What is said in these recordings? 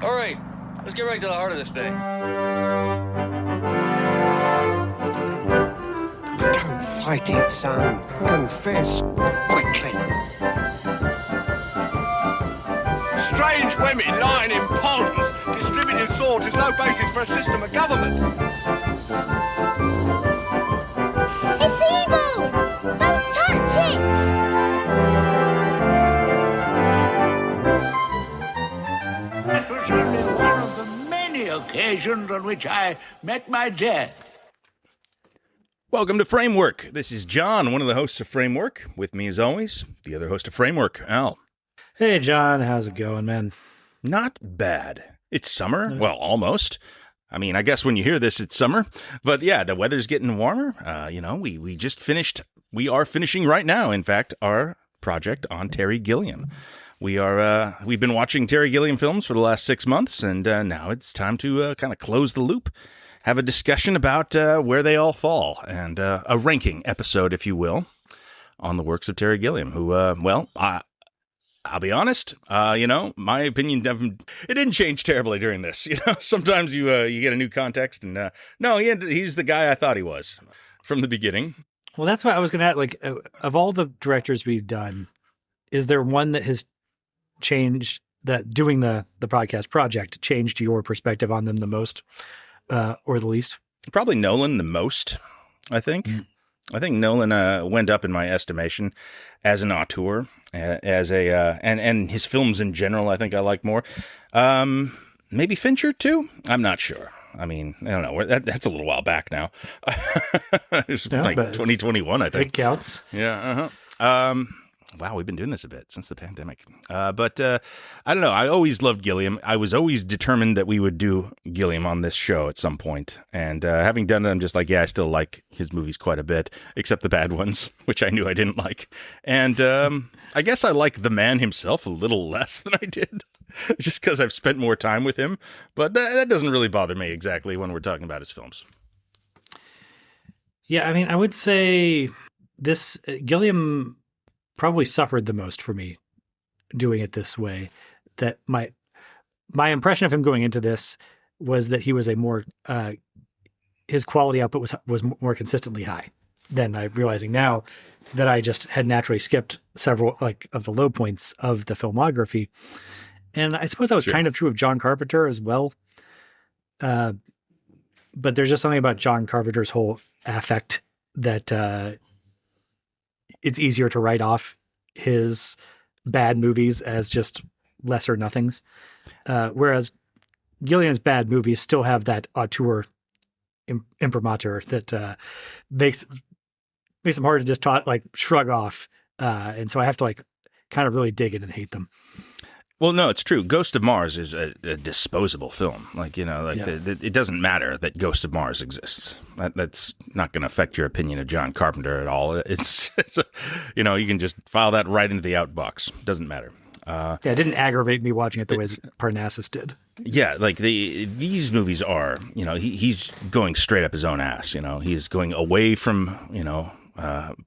All right, let's get right to the heart of this thing. Don't fight it, son. Confess quickly. Strange women lying in ponds, distributing swords is no basis for a system of government. It's evil! Don't touch it! That was only one of the many occasions on which I met my death. Welcome to Framework. This is John, one of the hosts of Framework. With me, as always, the other host of Framework, Al. Hey, John. How's it going, man? Not bad. It's summer. Well, almost. I mean, I guess when you hear this, it's summer. But yeah, the weather's getting warmer. We just finished. We are finishing right now, in fact, our project on Terry Gilliam. We've been watching Terry Gilliam films for the last 6 months, and now it's time to kind of close the loop. Have a discussion about where they all fall, and a ranking episode, if you will, on the works of Terry Gilliam, who, I'll be honest, my opinion, it didn't change terribly during this. Sometimes you get a new context, and no, he's the guy I thought he was from the beginning. Well, that's why I was going to add, of all the directors we've done, is there one that has changed, that doing the podcast project changed your perspective on them the most? Or the least? Probably Nolan the most, I think. I think Nolan went up in my estimation as an auteur, and his films in general, I think I like more. Maybe Fincher too? I'm not sure. I mean, I don't know. That's a little while back now. It's like 2021, I think. It counts. Yeah, wow, we've been doing this a bit since the pandemic. But I don't know. I always loved Gilliam. I was always determined that we would do Gilliam on this show at some point. And having done it, I'm just like, yeah, I still like his movies quite a bit, except the bad ones, which I knew I didn't like. And I guess I like the man himself a little less than I did, just because I've spent more time with him. But that doesn't really bother me exactly when we're talking about his films. Yeah, I mean, I would say this Gilliam probably suffered the most for me doing it this way. That my impression of him going into this was that he was a more his quality output was more consistently high than I'm realizing now that I just had naturally skipped several of the low points of the filmography. And I suppose that was kind of true of John Carpenter as well. But there's just something about John Carpenter's whole affect that it's easier to write off his bad movies as just lesser nothings. Whereas Gilliam's bad movies still have that auteur imprimatur that makes them hard to just shrug off. And so I have to kind of really dig in and hate them. Well, no, it's true. Ghost of Mars is a disposable film. It doesn't matter that Ghost of Mars exists. That's not going to affect your opinion of John Carpenter at all. It's you can just file that right into the outbox. Doesn't matter. It didn't aggravate me watching it the way that Parnassus did. Yeah, these movies are, he's going straight up his own ass. He's going away from,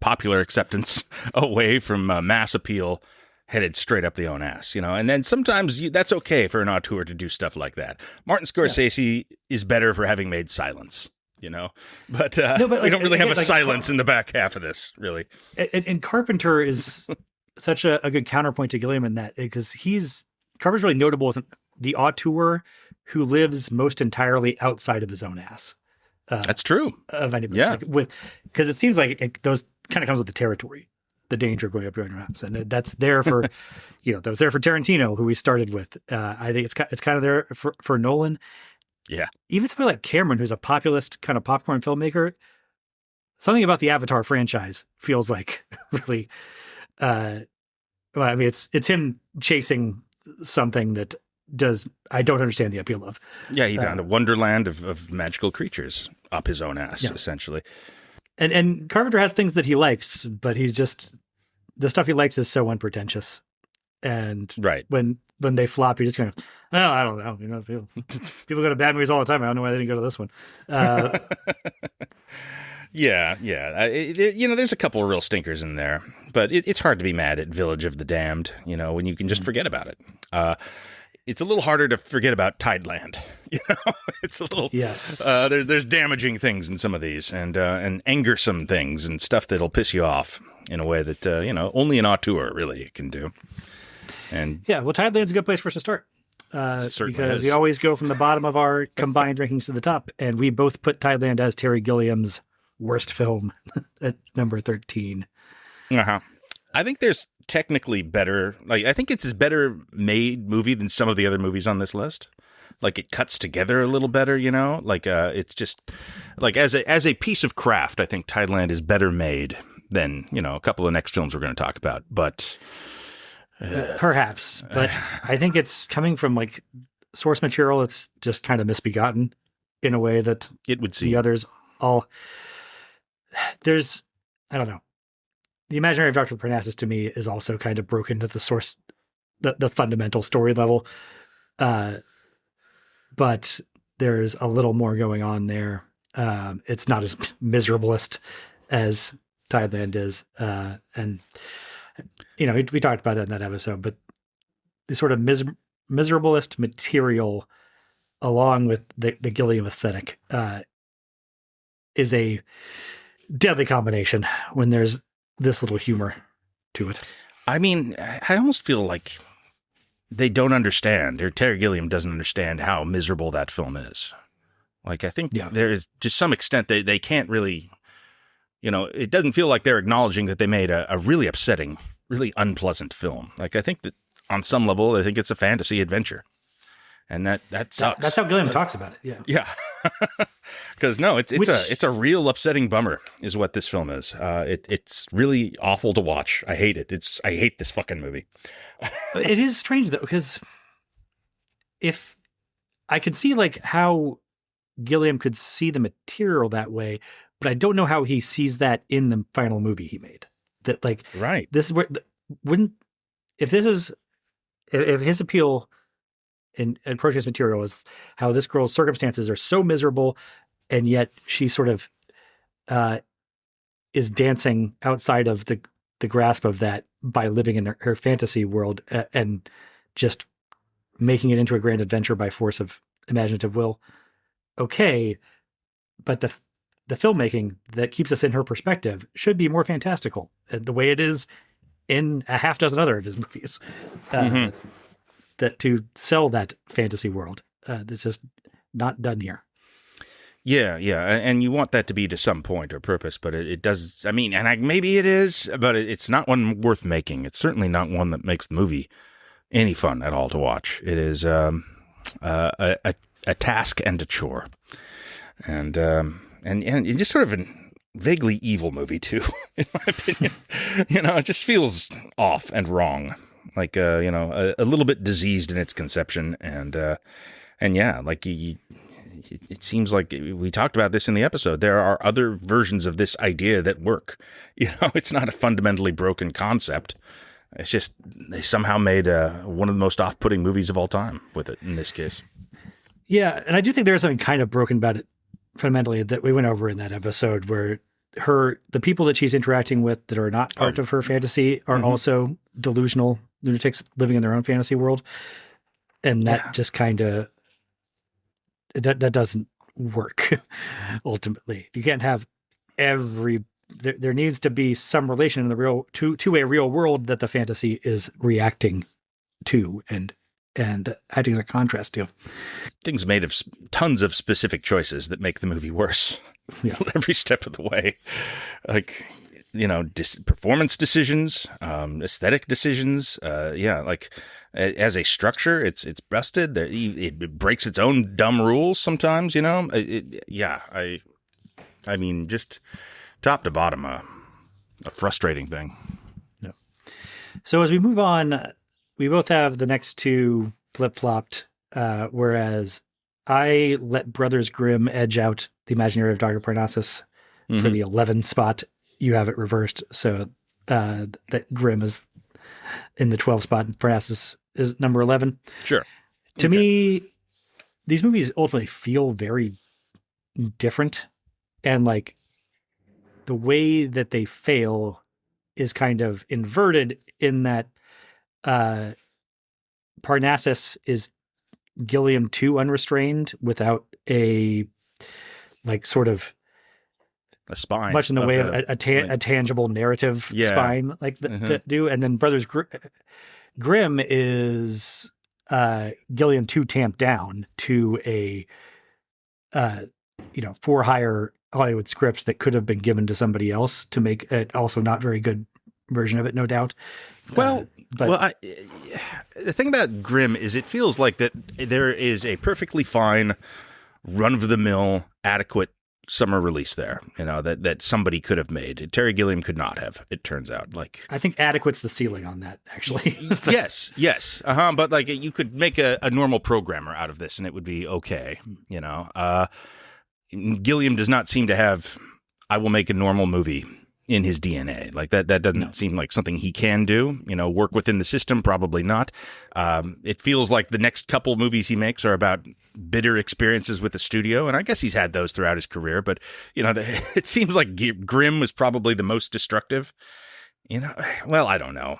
popular acceptance, away from mass appeal, headed straight up the own ass, and then sometimes that's okay for an auteur to do stuff like that. Martin Scorsese is better for having made Silence, but we don't really have a silence in the back half of this, really. And Carpenter is such a good counterpoint to Gilliam in that, because Carpenter's really notable as the auteur who lives most entirely outside of his own ass. That's true. Of anybody, because it seems like those kind of comes with the territory. The danger of going up your own ass, and that's there for, that was there for Tarantino, who we started with. I think it's kind of there for Nolan. Yeah, even somebody like Cameron, who's a populist kind of popcorn filmmaker. Something about the Avatar franchise feels like really. It's him chasing something that I don't understand the appeal of. Yeah, he found a wonderland of magical creatures up his own ass, essentially. And Carpenter has things that he likes, but the stuff he likes is so unpretentious. And when they flop, you're just going, I don't know. People go to bad movies all the time. I don't know why they didn't go to this one. Yeah. There's a couple of real stinkers in there, but it's hard to be mad at Village of the Damned, when you can just forget about it. it's a little harder to forget about Tideland. It's a little Yes. There's damaging things in some of these, and angersome things, and stuff that'll piss you off in a way that only an auteur really can do. And yeah, well, Tideland's a good place for us to start. Because we always go from the bottom of our combined rankings to the top, and we both put Tideland as Terry Gilliam's worst film at number 13. Uh-huh. I think there's technically better, I think it's a better made movie than some of the other movies on this list. It cuts together a little better, it's just as a piece of craft, I think Tideland is better made than, a couple of next films we're going to talk about, but perhaps, but I think it's coming from source material. It's just kind of misbegotten in a way that it would seem the others all. There's, I don't know. The Imaginary of Dr. Parnassus to me is also kind of broken to the source, the fundamental story level. But there's a little more going on there. It's not as miserablest as Tideland is. And we talked about it in that episode, but the sort of miserablest material along with the Gilliam aesthetic is a deadly combination when there's this little humor to it. I mean, I almost feel like they don't understand, or Terry Gilliam doesn't understand how miserable that film is. I think there is, to some extent, they can't really, it doesn't feel like they're acknowledging that they made a really upsetting, really unpleasant film. I think that on some level, I think it's a fantasy adventure. And that sucks. That's how Gilliam talks about it. Yeah. Yeah. Because it's a real upsetting bummer is what this film is. It's really awful to watch. I hate it. I hate this fucking movie. It is strange though, because if I could see how Gilliam could see the material that way, but I don't know how he sees that in the final movie he made. That right. This is where if his appeal in approaching this material is how this girl's circumstances are so miserable, and yet she sort of is dancing outside of the grasp of that by living in her fantasy world and just making it into a grand adventure by force of imaginative will. Okay, but the filmmaking that keeps us in her perspective should be more fantastical, the way it is in a half dozen other of his movies. That to sell that fantasy world, that's just not done here. Yeah, and you want that to be to some point or purpose, but it does. I mean, and maybe it is, but it's not one worth making. It's certainly not one that makes the movie any fun at all to watch. It is a task and a chore, and just sort of a vaguely evil movie too, in my opinion. It just feels off and wrong. A little bit diseased in its conception, and yeah, it seems like we talked about this in the episode. There are other versions of this idea that work. It's not a fundamentally broken concept. It's just they somehow made one of the most off-putting movies of all time with it in this case. Yeah, and I do think there's something kind of broken about it fundamentally that we went over in that episode, where the people that she's interacting with that are not part of her fantasy are also delusional lunatics living in their own fantasy world. And that just kind of, that doesn't work ultimately. You can't have there needs to be some relation in the real, to a real world that the fantasy is reacting to and acting as a contrast to. Things made of tons of specific choices that make the movie worse. Yeah. Every step of the way. Performance decisions, aesthetic decisions. As a structure, it's busted. It breaks its own dumb rules sometimes, I mean, just top to bottom, a frustrating thing. Yeah. So as we move on, we both have the next two flip-flopped, whereas I let Brothers Grimm edge out The Imaginary of Dr. Parnassus for the 11 spot. You have it reversed, so that Grimm is in the 12 spot and Parnassus is number 11. Sure. To me, these movies ultimately feel very different, and the way that they fail is kind of inverted in that Parnassus is Gilliam 2 Unrestrained without a like sort of a spine, much in the way of a tangible narrative spine like to do. And then Brothers Grimm is Gilliam 2 tamped down to a for hire Hollywood script that could have been given to somebody else to make it also not very good version of it, no doubt. The thing about Grimm is it feels like that there is a perfectly fine, run-of-the-mill, adequate summer release there, that somebody could have made. Terry Gilliam could not have, it turns out. Like, I think adequate's the ceiling on that, actually. Yes. But like you could make a normal programmer out of this and it would be okay, Gilliam does not seem to have, I will make a normal movie in his DNA. Like that doesn't seem like something he can do, work within the system. Probably not. It feels like the next couple movies he makes are about bitter experiences with the studio. And I guess he's had those throughout his career, but it seems like Grimm was probably the most destructive, well, I don't know.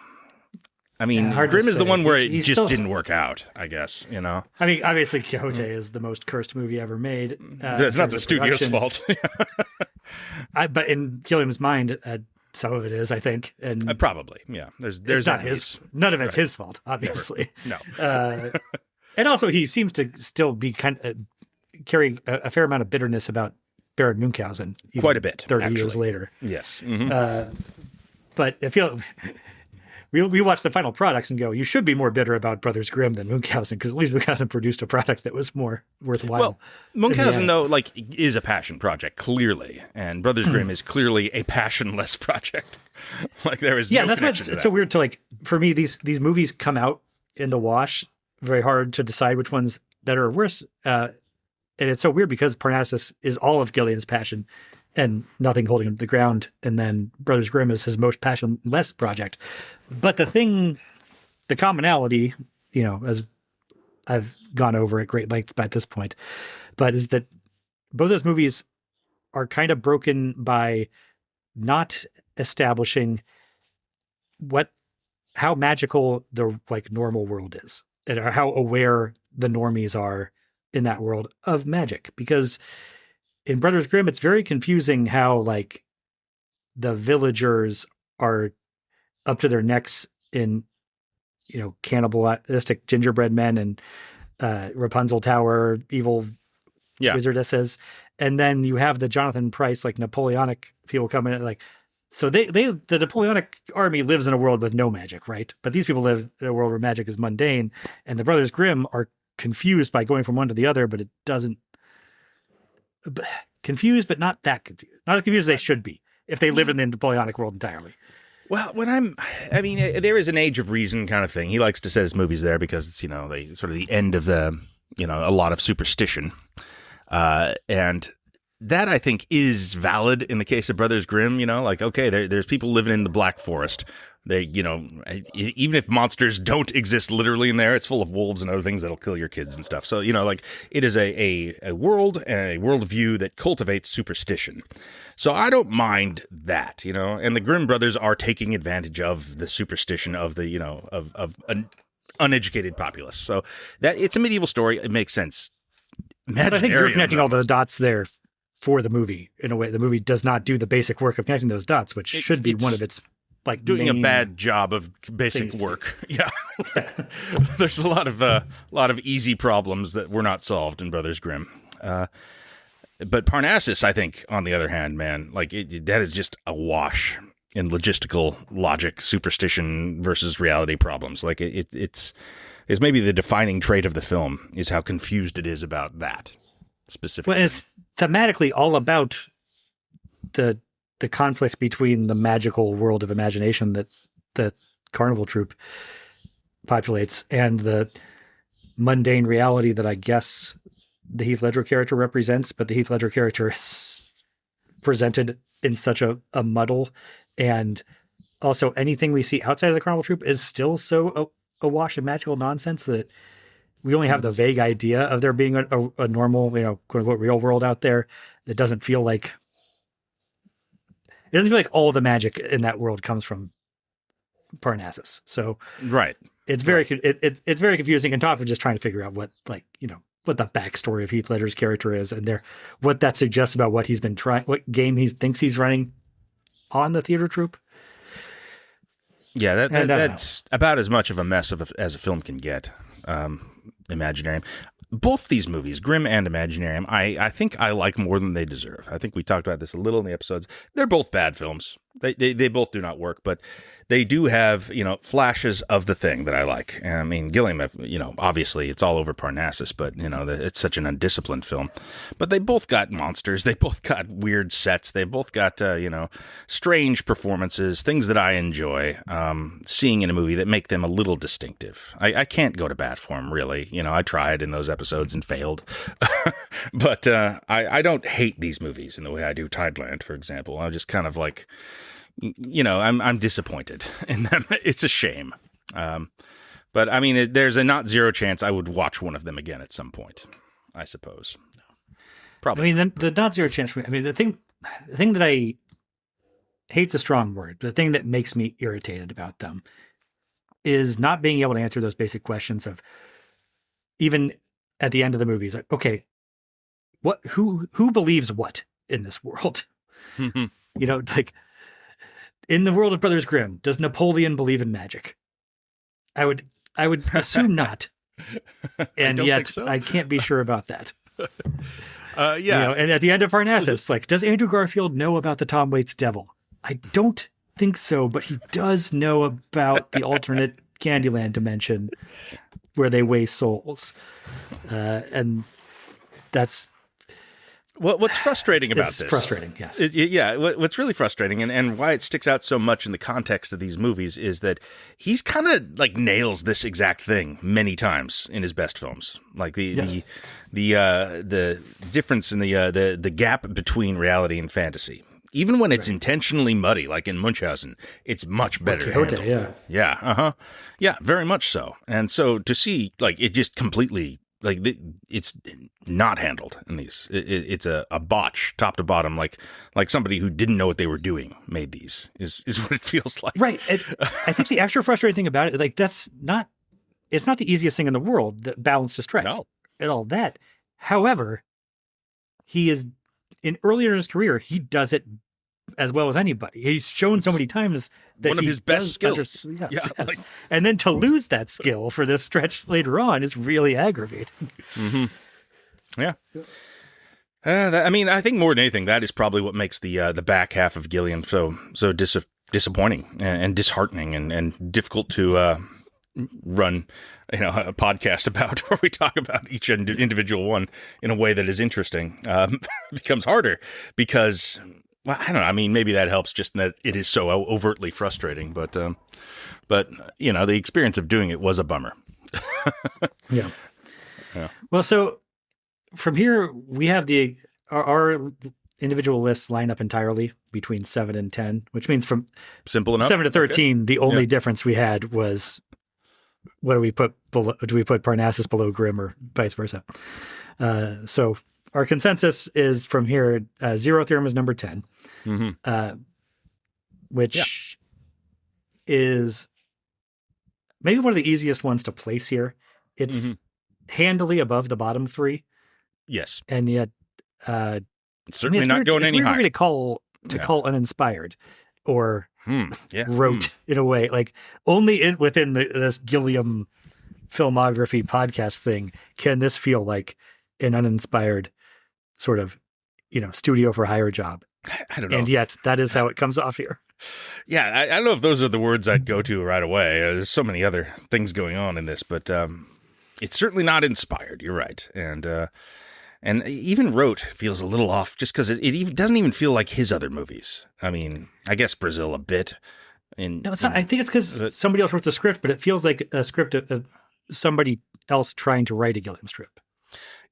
I mean, Grimm is the one where it just didn't work out, I guess, I mean, obviously Quixote is the most cursed movie ever made. That's not the studio's fault. But in Gilliam's mind, some of it is, I think. And probably, yeah. There's not his. None of it's his fault, obviously. No. And also, he seems to still be carrying a fair amount of bitterness about Baron Munchausen. Quite a bit, 30 years later. Yes. Mm-hmm. But I feel we watch the final products and go, you should be more bitter about Brothers Grimm than Munchausen, because at least Munchausen produced a product that was more worthwhile. Well, Munchausen, though, is a passion project, clearly. And Brothers Grimm is clearly a passionless project. There is no that's why it's so weird to, for me, these movies come out in the wash, very hard to decide which one's better or worse. And it's so weird because Parnassus is all of Gilliam's passion and nothing holding him to the ground. And then Brothers Grimm is his most passionless project. But the commonality, as I've gone over at great length at this point, but is that both those movies are kind of broken by not establishing how magical the normal world is, and how aware the normies are in that world of magic. Because in Brothers Grimm, it's very confusing how the villagers are up to their necks in, cannibalistic gingerbread men and Rapunzel Tower, evil wizardesses. And then you have the Jonathan Pryce, Napoleonic people coming in, so the Napoleonic army lives in a world with no magic, right? But these people live in a world where magic is mundane, and the Brothers Grimm are confused by going from one to the other, but it doesn't. Confused, but not that confused. Not as confused as they should be if they live in the Napoleonic world entirely. Well, there is an age of reason kind of thing. He likes to set his movies there because it's, sort of the end of a lot of superstition. And that, I think, is valid in the case of Brothers Grimm, okay, there's people living in the Black Forest. They, even if monsters don't exist literally in there, it's full of wolves and other things that'll kill your kids and stuff. So, it is a world and a worldview that cultivates superstition. So I don't mind that, and the Grimm brothers are taking advantage of the superstition of the, of an uneducated populace. So that it's a medieval story. It makes sense. But I think you're connecting all the dots there for the movie in a way. The movie does not do the basic work of connecting those dots, which should be one of its doing a bad job of basic work. Yeah. There's a lot of easy problems that were not solved in Brothers Grimm. But Parnassus, I think, on the other hand, man, that is just a wash in logistical logic, superstition versus reality problems. It's maybe the defining trait of the film is how confused it is about that specifically. Well, it's thematically all about the conflict between the magical world of imagination that the carnival troupe populates and the mundane reality that I guess the Heath Ledger character represents, but the Heath Ledger character is presented in such a muddle, and also anything we see outside of the carnival troupe is still awash in magical nonsense that we only have the vague idea of there being a normal, quote unquote, real world out there. It doesn't feel like all the magic in that world comes from Parnassus. So right. it's very it's very confusing. And top of just trying to figure out what what the backstory of Heath Ledger's character is, and what that suggests about what he's been trying, what game he thinks he's running on the theater troupe. Yeah, that's about as much of a mess as a film can get. Imaginarium. Both these movies, Grimm and Imaginarium, I think I like more than they deserve. I think we talked about this a little in the episodes. They're both bad films. They both do not work, but they do have, flashes of the thing that I like. I mean, Gilliam, obviously it's all over Parnassus, but, it's such an undisciplined film. But they both got monsters. They both got weird sets. They both got, strange performances, things that I enjoy seeing in a movie that make them a little distinctive. I can't go to bat for them, really. I tried in those episodes and failed. But I don't hate these movies in the way I do Tideland, for example. I'm just kind of like... I'm disappointed in them. It's a shame. But I mean, there's a not zero chance I would watch one of them again at some point, I suppose. Probably. I mean, the not zero chance for me. I mean, the thing that I hate's a strong word. The thing that makes me irritated about them is not being able to answer those basic questions of, even at the end of the movies, like, okay, who believes what in this world? Like, in the world of Brothers Grimm, does Napoleon believe in magic? I would assume not, and yet so. I can't be sure about that. Yeah, and at the end of Parnassus, like, does Andrew Garfield know about the Tom Waits devil? I don't think so, but he does know about the alternate Candyland dimension where they weigh souls, and that's. What's frustrating about this? It's frustrating, yes. What's really frustrating and why it sticks out so much in the context of these movies is that he's kind of like nails this exact thing many times in his best films. Like the difference in the gap between reality and fantasy. Even when it's intentionally muddy, like in Munchausen, it's much better handled. Yeah, very much so. And so to see, like, it just completely... Like, it's not handled in these. It's a botch, top to bottom, like somebody who didn't know what they were doing made these, is what it feels like. Right. I think the extra frustrating thing about it, like, it's not the easiest thing in the world, the balance to stretch and all that. However, he is, earlier in his career, he does it as well as anybody. He's shown so many times that one of his best skills. Yes. And then to lose that skill for this stretch later on is really aggravating. Mm-hmm. Yeah. I think more than anything, that is probably what makes the back half of Gilliam so disappointing and disheartening and difficult to run a podcast about, where we talk about each individual one in a way that is interesting. Becomes harder because... Well, I don't know. I mean, maybe that helps just in that it is so overtly frustrating, but the experience of doing it was a bummer. Yeah. Well, so from here we have our individual lists line up entirely between 7 and 10, which means from simple enough 7 to 13, okay. The only difference we had was, what do we put below? Do we put Parnassus below Grimm or vice versa? So. Our consensus is from here, Zero Theorem is number 10, which is maybe one of the easiest ones to place here. It's handily above the bottom three. Yes. And yet... it's certainly not going any higher. It's weird to call uninspired or rote in a way. Like, only within this Gilliam filmography podcast thing can this feel like an uninspired sort of, studio for hire job. I don't know. And yet that is how it comes off here. Yeah. I don't know if those are the words I'd go to right away. There's so many other things going on in this, but it's certainly not inspired. You're right. And even rote feels a little off just because it even doesn't even feel like his other movies. I mean, I guess Brazil a bit. No, it's not. I think it's because somebody else wrote the script, but it feels like a script of somebody else trying to write a Gilliam strip.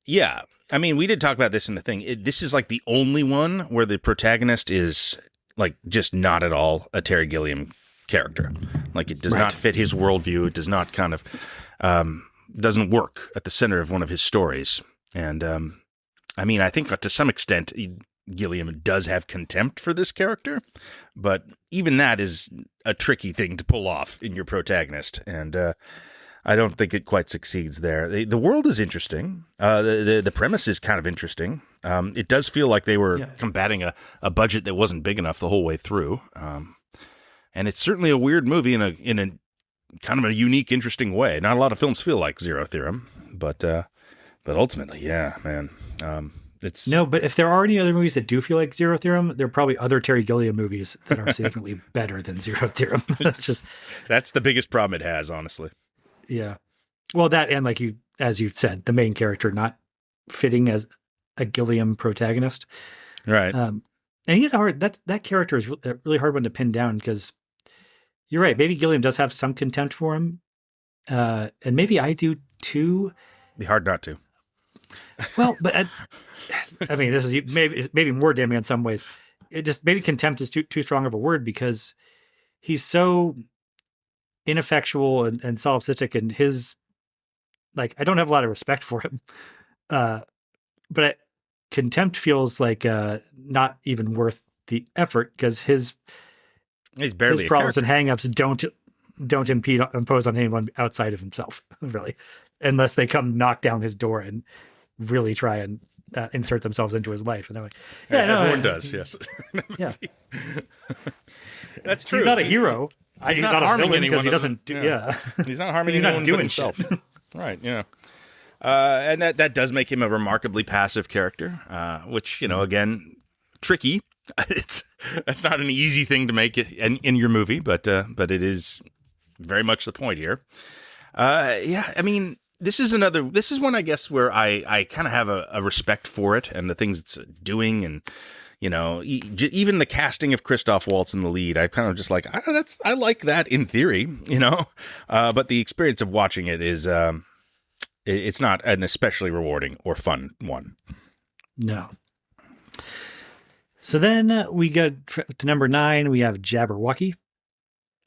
Yeah. I mean, we did talk about this in the thing. This is like the only one where the protagonist is like just not at all a Terry Gilliam character. Like, it does not fit his worldview. It does not kind of doesn't work at the center of one of his stories. And I mean, I think to some extent, Gilliam does have contempt for this character, but even that is a tricky thing to pull off in your protagonist, and I don't think it quite succeeds there. The world is interesting. The premise is kind of interesting. It does feel like they were combating a budget that wasn't big enough the whole way through, and it's certainly a weird movie in a kind of a unique, interesting way. Not a lot of films feel like Zero Theorem, but ultimately, yeah, man. It's No, but if there are any other movies that do feel like Zero Theorem, there are probably other Terry Gilliam movies that are significantly better than Zero Theorem. That's the biggest problem it has, honestly. Yeah. Well, that and as you said, the main character not fitting as a Gilliam protagonist. Right. And he's hard. That character is a really hard one to pin down because you're right. Maybe Gilliam does have some contempt for him. And maybe I do too. Be hard not to. Well, but I mean, this is maybe more damning in some ways. It just maybe contempt is too strong of a word because he's so ineffectual and solipsistic, and his I don't have a lot of respect for him. But contempt feels like not even worth the effort because his barely problems and hangups don't impose on anyone outside of himself, really, unless they come knock down his door and really try and insert themselves into his life. And I'm like, everyone does, yes. Yeah. That's true. He's not a hero. He's not harming a villain anyone because he doesn't do, He's not harming he's anyone not doing but himself. shit. Right, yeah. And that does make him a remarkably passive character, which, again, tricky. That's not an easy thing to make in your movie, but it is very much the point here. Yeah, I mean, this is one, I guess, where I kind of have a respect for it and the things it's doing, and even the casting of Christoph Waltz in the lead, I kind of just like, I like that in theory, but the experience of watching it is it's not an especially rewarding or fun one. No. So then we go to number 9. We have Jabberwocky.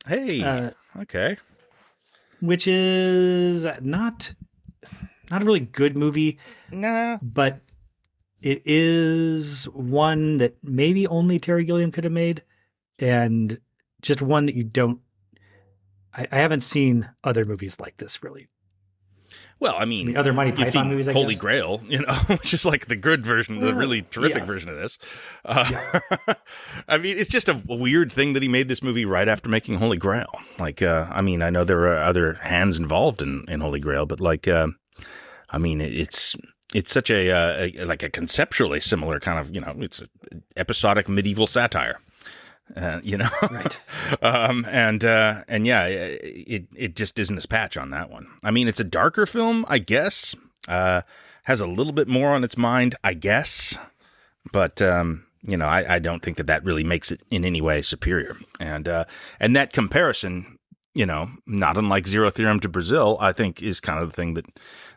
Hey, okay. Which is not a really good movie. Nah. But it is one that maybe only Terry Gilliam could have made, and just one that you don't. I haven't seen other movies like this, really. Well, I mean, the other Monty Python movies, I Holy guess. Grail, which is like the good version, the really terrific version of this. I mean, it's just a weird thing that he made this movie right after making Holy Grail. I mean, I know there are other hands involved in Holy Grail, but I mean, it's such a conceptually similar kind of, it's an episodic medieval satire. Right. And yeah, it just isn't as patch on that one. I mean, it's a darker film, I guess, has a little bit more on its mind, I guess, but, I don't think that really makes it in any way superior. And that comparison, not unlike Zero Theorem to Brazil, I think is kind of the thing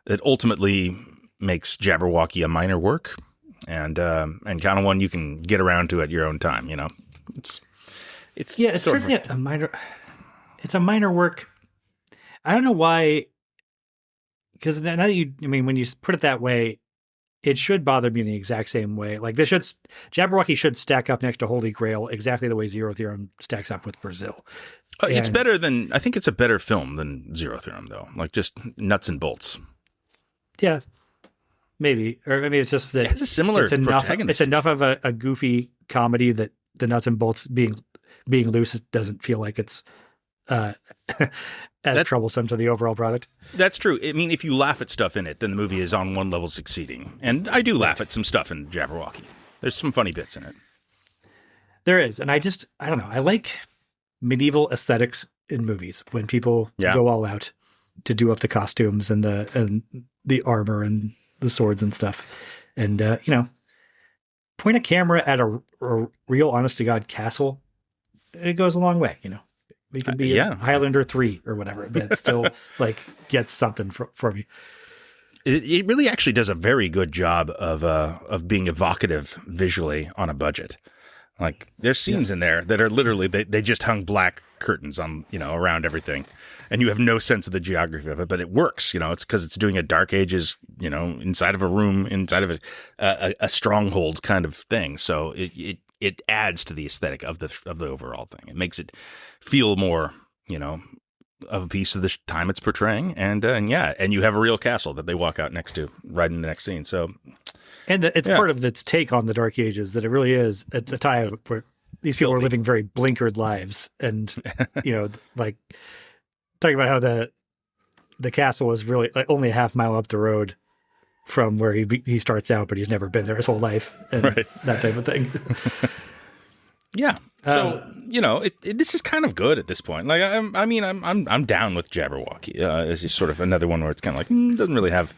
that ultimately makes Jabberwocky a minor work and kind of one you can get around to at your own time, It's certainly a minor. It's a minor work. I don't know why, because now that when you put it that way, it should bother me in the exact same way. Like Jabberwocky should stack up next to Holy Grail exactly the way Zero Theorem stacks up with Brazil. It's better than, I think it's a better film than Zero Theorem, though. Like just nuts and bolts. Yeah, maybe, or maybe it's just that it has a similar protagonist. It's enough of a goofy comedy that the nuts and bolts being loose doesn't feel like it's as troublesome to the overall product. That's true. I mean, if you laugh at stuff in it, then the movie is on one level succeeding. And I do laugh at some stuff in Jabberwocky. There's some funny bits in it. There is, and I don't know. I like medieval aesthetics in movies when people go all out to do up the costumes and the armor and the swords and stuff, and point a camera at a real, honest to God castle. It goes a long way, We could be Highlander 3 or whatever, but it still gets something for me. It really actually does a very good job of being evocative visually on a budget. Like there's scenes in there that are literally they just hung black curtains on around everything, and you have no sense of the geography of it, but it works. It's because it's doing a Dark Ages, inside of a room, inside of a stronghold kind of thing. So it adds to the aesthetic of the overall thing. It makes it feel more, of a piece of the time it's portraying, and you have a real castle that they walk out next to right in the next scene. So, and it's part of its take on the Dark Ages that it really is. It's a time where these people are living very blinkered lives, and like talking about how the castle is really like only a half mile up the road from where he starts out, but he's never been there his whole life, and that type of thing. Yeah. So this is kind of good at this point. Like I'm down with Jabberwocky. It's just sort of another one where it's kind of like doesn't really have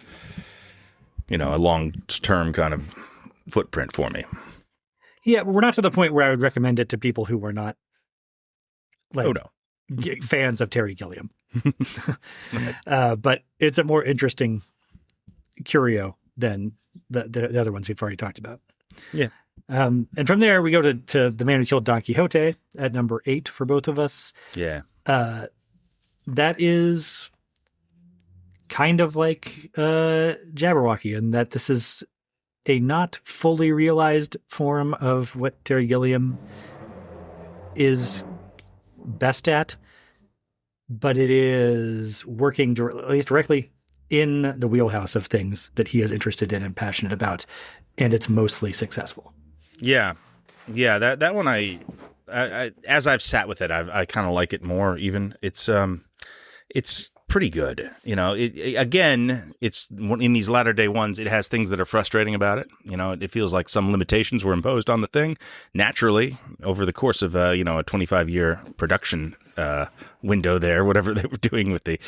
a long term kind of footprint for me. Yeah, we're not to the point where I would recommend it to people who were not fans of Terry Gilliam. But it's a more interesting curio than the other ones we've already talked about. Yeah. And from there, we go to The Man Who Killed Don Quixote at number 8 for both of us. Yeah. That is kind of like Jabberwocky in that this is a not fully realized form of what Terry Gilliam is best at, but it is working at least directly in the wheelhouse of things that he is interested in and passionate about, and it's mostly successful. Yeah. That one I as I've sat with it, I kind of like it more. Even it's pretty good. Again, it's in these latter day ones, it has things that are frustrating about it. It feels like some limitations were imposed on the thing naturally over the course of a 25-year production window there, whatever they were doing with the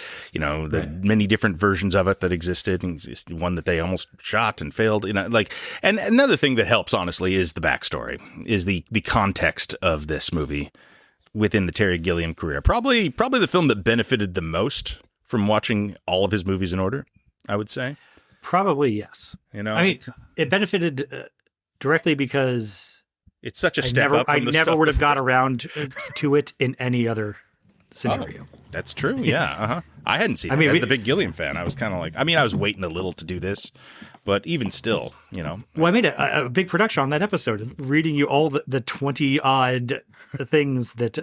many different versions of it that existed, and one that they almost shot and failed. And another thing that helps, honestly, is the backstory, is the context of this movie within the Terry Gilliam career. Probably the film that benefited the most from watching all of his movies in order, I would say. Probably, yes. I mean, it benefited directly because it's such a step up. I never would have got around to it in any other scenario. Oh, that's true. Yeah. I hadn't seen it. As the big Gilliam fan, I was kind of like, I was waiting a little to do this, but even still, Well, I made a big production on that episode, reading you all the 20-odd things that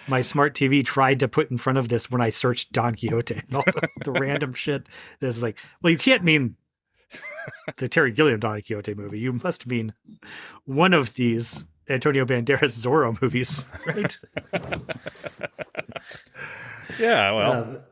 my smart TV tried to put in front of this when I searched Don Quixote and all the random shit. That's like, well, you can't mean the Terry Gilliam Don Quixote movie. You must mean one of these Antonio Banderas Zorro movies, right? Yeah, well.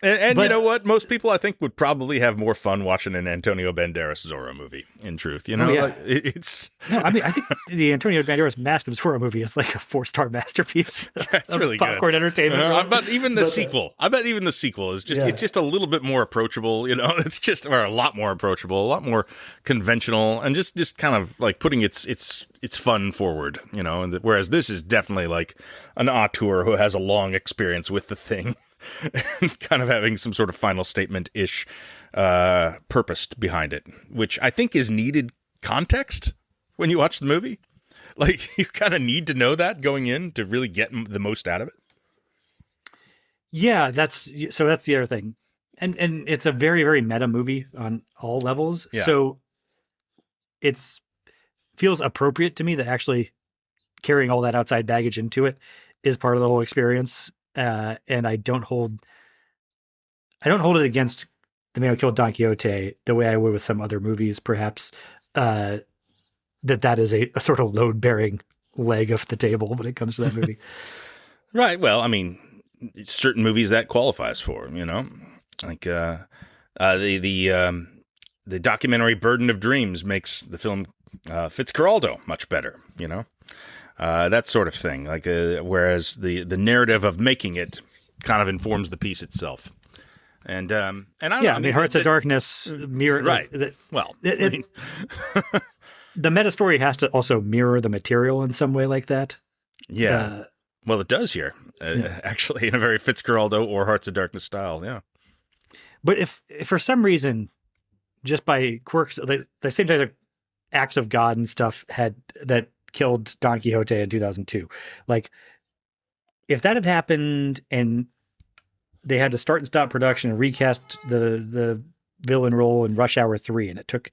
But, you know what? Most people, I think, would probably have more fun watching an Antonio Banderas Zorro movie, in truth. It's... No, I think the Antonio Banderas Mask of Zorro movie is like a 4-star masterpiece. That's really popcorn good. Entertainment. I bet even the sequel. I bet even the sequel is just it's just a little bit more approachable. It's just a lot more approachable, a lot more conventional, and just kind of like putting its fun forward. Whereas this is definitely like an auteur who has a long experience with the thing. Kind of having some sort of final statement-ish purpose behind it, which I think is needed context when you watch the movie. Like, you kind of need to know that going in to really get the most out of it. Yeah, that's the other thing. And it's a very, very meta movie on all levels. Yeah. So it's feels appropriate to me that actually carrying all that outside baggage into it is part of the whole experience. And I don't hold it against The Man Who Killed Don Quixote the way I would with some other movies, perhaps, that is a sort of load-bearing leg of the table when it comes to that movie. Right. Well, I mean, certain movies that qualifies for, like the documentary Burden of Dreams makes the film Fitzcarraldo much better, that sort of thing. Like, whereas the narrative of making it kind of informs the piece itself. And I don't know. I mean, Hearts of Darkness mirror. Right. The meta story has to also mirror the material in some way like that. Yeah. Well, it does here, actually, in a very Fitzcarraldo or Hearts of Darkness style. Yeah. But if for some reason, just by quirks, the same type of acts of God and stuff that killed Don Quixote in 2002. Like, if that had happened and they had to start and stop production and recast the villain role in Rush Hour 3, and it took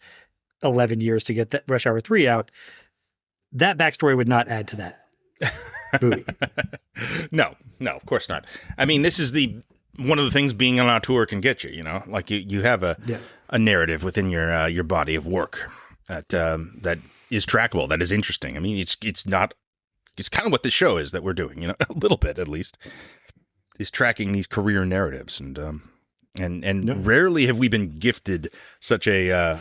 11 years to get that Rush Hour 3 out, that backstory would not add to that movie. No, of course not. I mean, this is one of the things being an auteur can get you, you know, like you have a narrative within your body of work that is trackable, that is interesting. I mean, it's kind of what this show is that we're doing, you know, a little bit at least, is tracking these career narratives, and rarely have we been gifted such an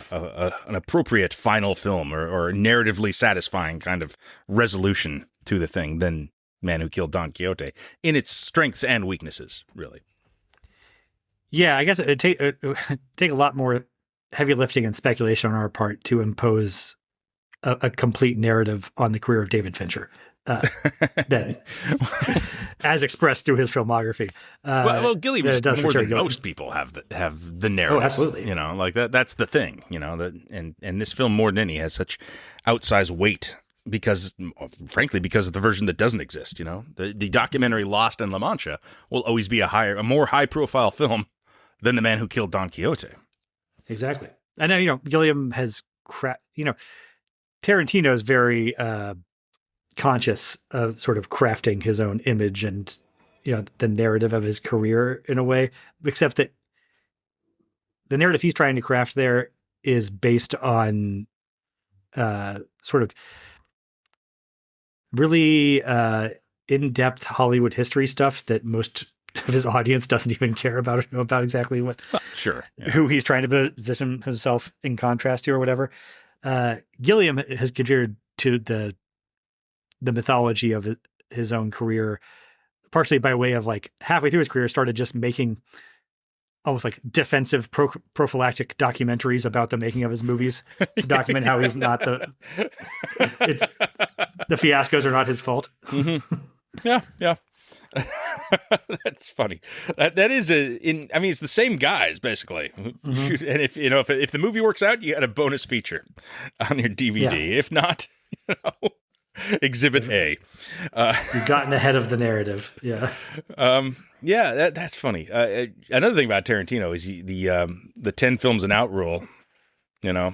appropriate final film or narratively satisfying kind of resolution to the thing than Man Who Killed Don Quixote in its strengths and weaknesses, really. Yeah, I guess it'd take a lot more heavy lifting and speculation on our part to impose a complete narrative on the career of David Fincher. Than as expressed through his filmography. Well, Gilliam just more than most people have the narrative. Oh, absolutely. You know, like that's the thing. You know, and this film more than any has such outsized weight because of the version that doesn't exist. You know, the documentary Lost in La Mancha will always be a more high profile film than The Man Who Killed Don Quixote. Exactly. I know. You know, Gilliam has Tarantino is very conscious of sort of crafting his own image and, you know, the narrative of his career in a way, except that the narrative he's trying to craft there is based on sort of really in-depth Hollywood history stuff that most of his audience doesn't even care about exactly what, who he's trying to position himself in contrast to or whatever. Gilliam has contributed to the mythology of his own career, partially by way of like halfway through his career, started just making almost like defensive prophylactic documentaries about the making of his movies to document how he's not the fiascos are not his fault. Mm-hmm. Yeah. That's funny. That is it's the same guys basically. Mm-hmm. And if the movie works out, you got a bonus feature on your DVD. Yeah. If not, Exhibit A. You've gotten ahead of the narrative. Yeah. That's funny. Another thing about Tarantino is the 10 films and out rule. You know,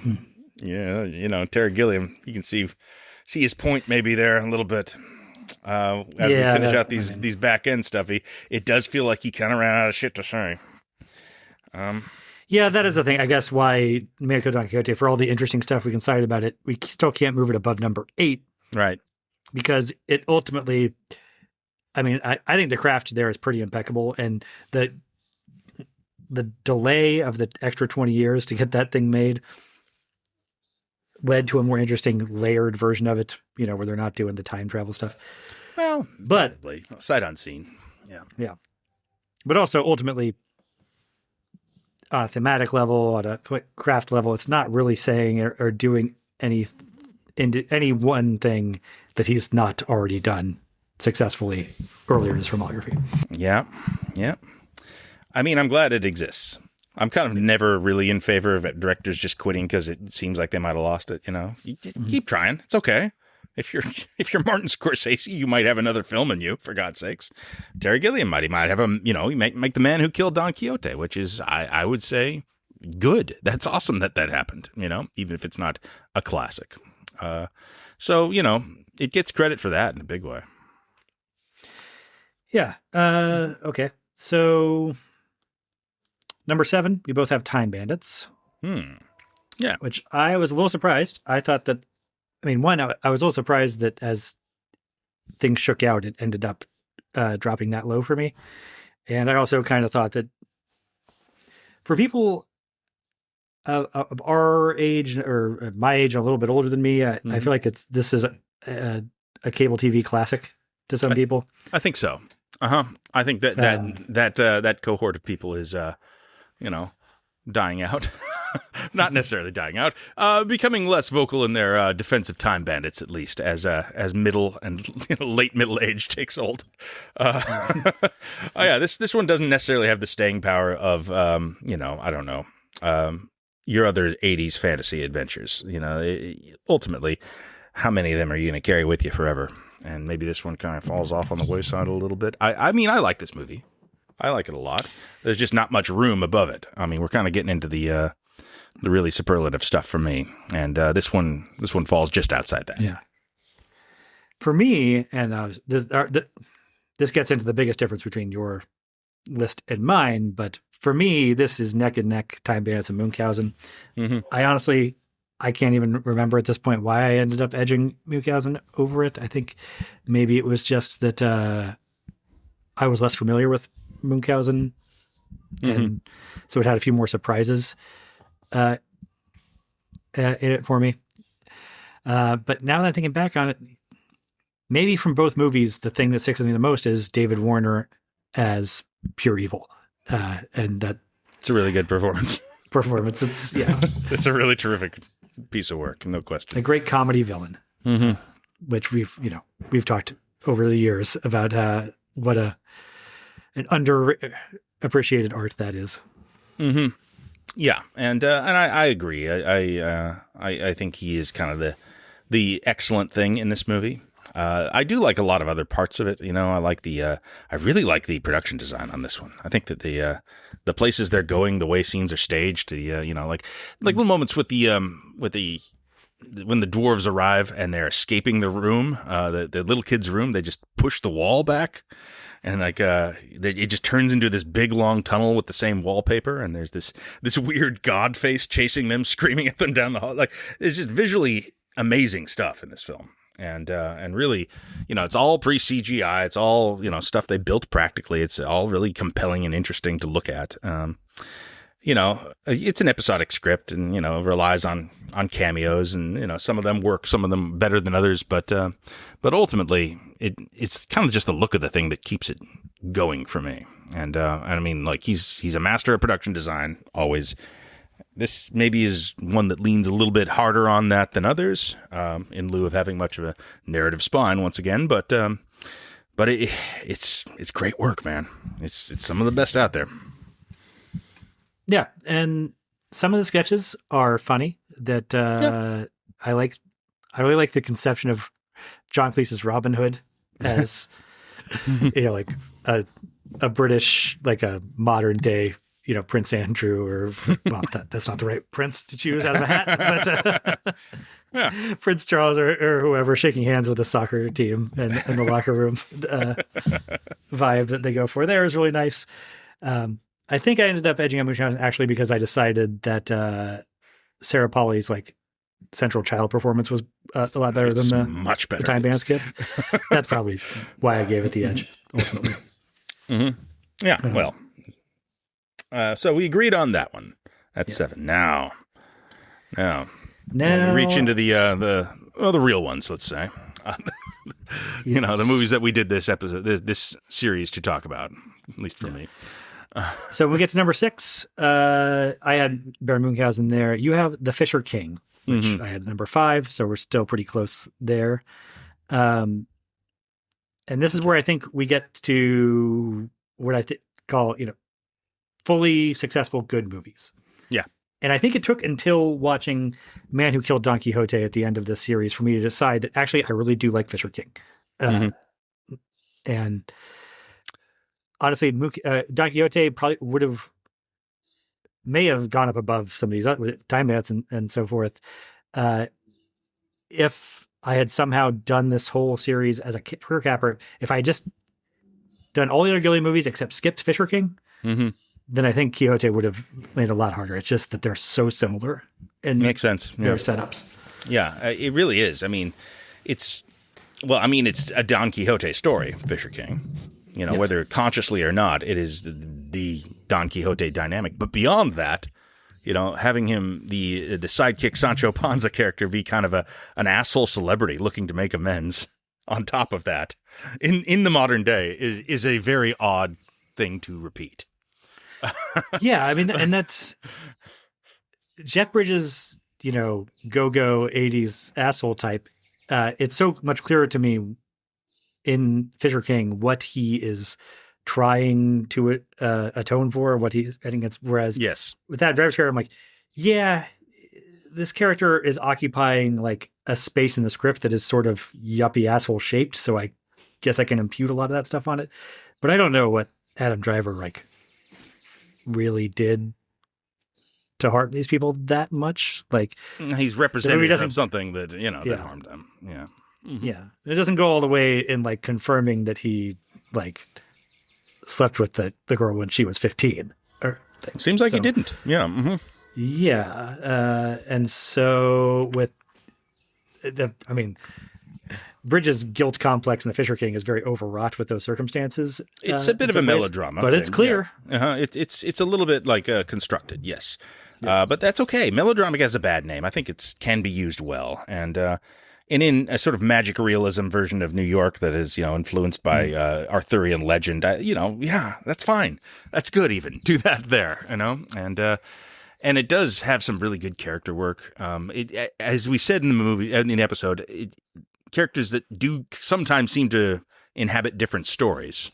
Terry Gilliam. You can see his point maybe there a little bit. As we finish out these back end stuff, it does feel like he kind of ran out of shit to say. Yeah, that is the thing. I guess why Man Who Killed Don Quixote, for all the interesting stuff we can cite about it, we still can't move it above number 8. Right. Because it ultimately, I mean, I think the craft there is pretty impeccable, and the delay of the extra 20 years to get that thing made led to a more interesting layered version of it, you know, where they're not doing the time travel stuff. Well, but probably sight unseen. Yeah. But also ultimately, on a thematic level, on a craft level, it's not really saying or doing any one thing that he's not already done successfully earlier in his filmography. Yeah. I mean, I'm glad it exists. I'm kind of never really in favor of directors just quitting because it seems like they might have lost it. You know, you keep trying. It's okay. If you're Martin Scorsese, you might have another film in you, for God's sakes. Terry Gilliam he might have he make The Man Who Killed Don Quixote, which is, I would say, good. That's awesome that happened, you know, even if it's not a classic. So, you know, it gets credit for that in a big way. Yeah. Okay. So number 7, we both have Time Bandits. Yeah. Which I was a little surprised. I thought that, I mean, one, I was a little surprised that as things shook out, it ended up dropping that low for me. And I also kind of thought that for people of our age or my age, a little bit older than me, I feel like this is a cable TV classic to some people. I think so. I think that cohort of people is, dying out. Not necessarily dying out, becoming less vocal in their defense of Time Bandits, at least as middle and late middle age takes hold. This one doesn't necessarily have the staying power of I don't know, your other 80s fantasy adventures. You know, ultimately, how many of them are you going to carry with you forever? And maybe this one kind of falls off on the wayside a little bit. I mean, I like this movie. I like it a lot. There's just not much room above it. I mean, we're kind of getting into the really superlative stuff for me, and this one falls just outside that. Yeah. For me, and this gets into the biggest difference between your list and mine, but for me, this is neck and neck, Time Bandits and Munchausen. Mm-hmm. I can't even remember at this point why I ended up edging Munchausen over it. I think maybe it was just that I was less familiar with Munchausen, and so it had a few more surprises in it for me. But now that I'm thinking back on it, maybe from both movies, the thing that sticks with me the most is David Warner as pure evil, and that It's a really good performance. It's It's a really terrific piece of work, no question. a great comedy villain, which we've talked over the years about what an underappreciated art that is. Mm-hmm. Yeah, and I agree. I think he is kind of the excellent thing in this movie. I do like a lot of other parts of it. I really like the production design on this one. I think that the places they're going, the way scenes are staged, like little moments with the when the dwarves arrive and they're escaping the room, the little kid's room, they just push the wall back. And it just turns into this big long tunnel with the same wallpaper, and there's this weird god face chasing them, screaming at them down the hall. Like, it's just visually amazing stuff in this film, and really, it's all pre-CGI. It's all stuff they built practically. It's all really compelling and interesting to look at. It's an episodic script, and relies on cameos, and some of them work, some of them better than others, but ultimately it's kind of just the look of the thing that keeps it going for me. And I mean, like, he's a master of production design always. This maybe is one that leans a little bit harder on that than others, in lieu of having much of a narrative spine once again, but it's great work, man. It's some of the best out there. Yeah, and some of the sketches are funny. That I like. I really like the conception of John Cleese's Robin Hood as like a British, like a modern day, Prince Andrew, or well, that's not the right prince to choose out of a hat, but Prince Charles or whoever shaking hands with a soccer team in the locker room vibe that they go for there is really nice. I think I ended up edging on Munchausen actually because I decided that Sarah Polley's like central child performance was a lot better than much better. The Time Bandits kid. That's probably why I gave it the edge ultimately. Mm-hmm. Yeah. Well, so we agreed on that one. That's 7. Now we reach into the real ones. Let's say, the movies that we did this episode, this series to talk about. At least for me. So when we get to number 6, I had Baron Munchausen there. You have The Fisher King, which I had number 5, so we're still pretty close there. And this is where I think we get to what I call, fully successful good movies. Yeah. And I think it took until watching Man Who Killed Don Quixote at the end of this series for me to decide that actually I really do like Fisher King. And honestly, Don Quixote probably may have gone up above some of these other Time Bandits and so forth. If I had somehow done this whole series as a career capper, if I had just done all the other Gilliam movies except skipped Fisher King, then I think Quixote would have landed a lot harder. It's just that they're so similar and makes sense. Their setups. Yeah, it really is. I mean, it's a Don Quixote story, Fisher King. Yes. Whether consciously or not, it is the Don Quixote dynamic. But beyond that, having him, the sidekick Sancho Panza character, be kind of an asshole celebrity looking to make amends on top of that in the modern day is a very odd thing to repeat. Yeah, I mean, and that's Jeff Bridges, go-go 80s asshole type. It's so much clearer to me in Fisher King what he is trying to atone for, what he's heading against. Whereas with that driver's character, I'm like, yeah, this character is occupying like a space in the script that is sort of yuppie asshole shaped. So I guess I can impute a lot of that stuff on it. But I don't know what Adam Driver like really did to harm these people that much. Like he's representative of something that, that harmed them. Yeah. Mm-hmm. Yeah. It doesn't go all the way in like confirming that he like slept with the girl when she was 15 or things. Seems like he didn't. Yeah. Mm-hmm. Yeah. And so with Bridges' guilt complex in The Fisher King is very overwrought with those circumstances. It's a bit of a melodrama, but it's clear. Yeah. It's a little bit like constructed, yes. Yeah. But that's okay. Melodramatic has a bad name. I think it can be used well, and in a sort of magic realism version of New York that is influenced by Arthurian legend. That's fine. That's good. Even do that there, and it does have some really good character work. As we said in the movie, in the episode. Characters that do sometimes seem to inhabit different stories.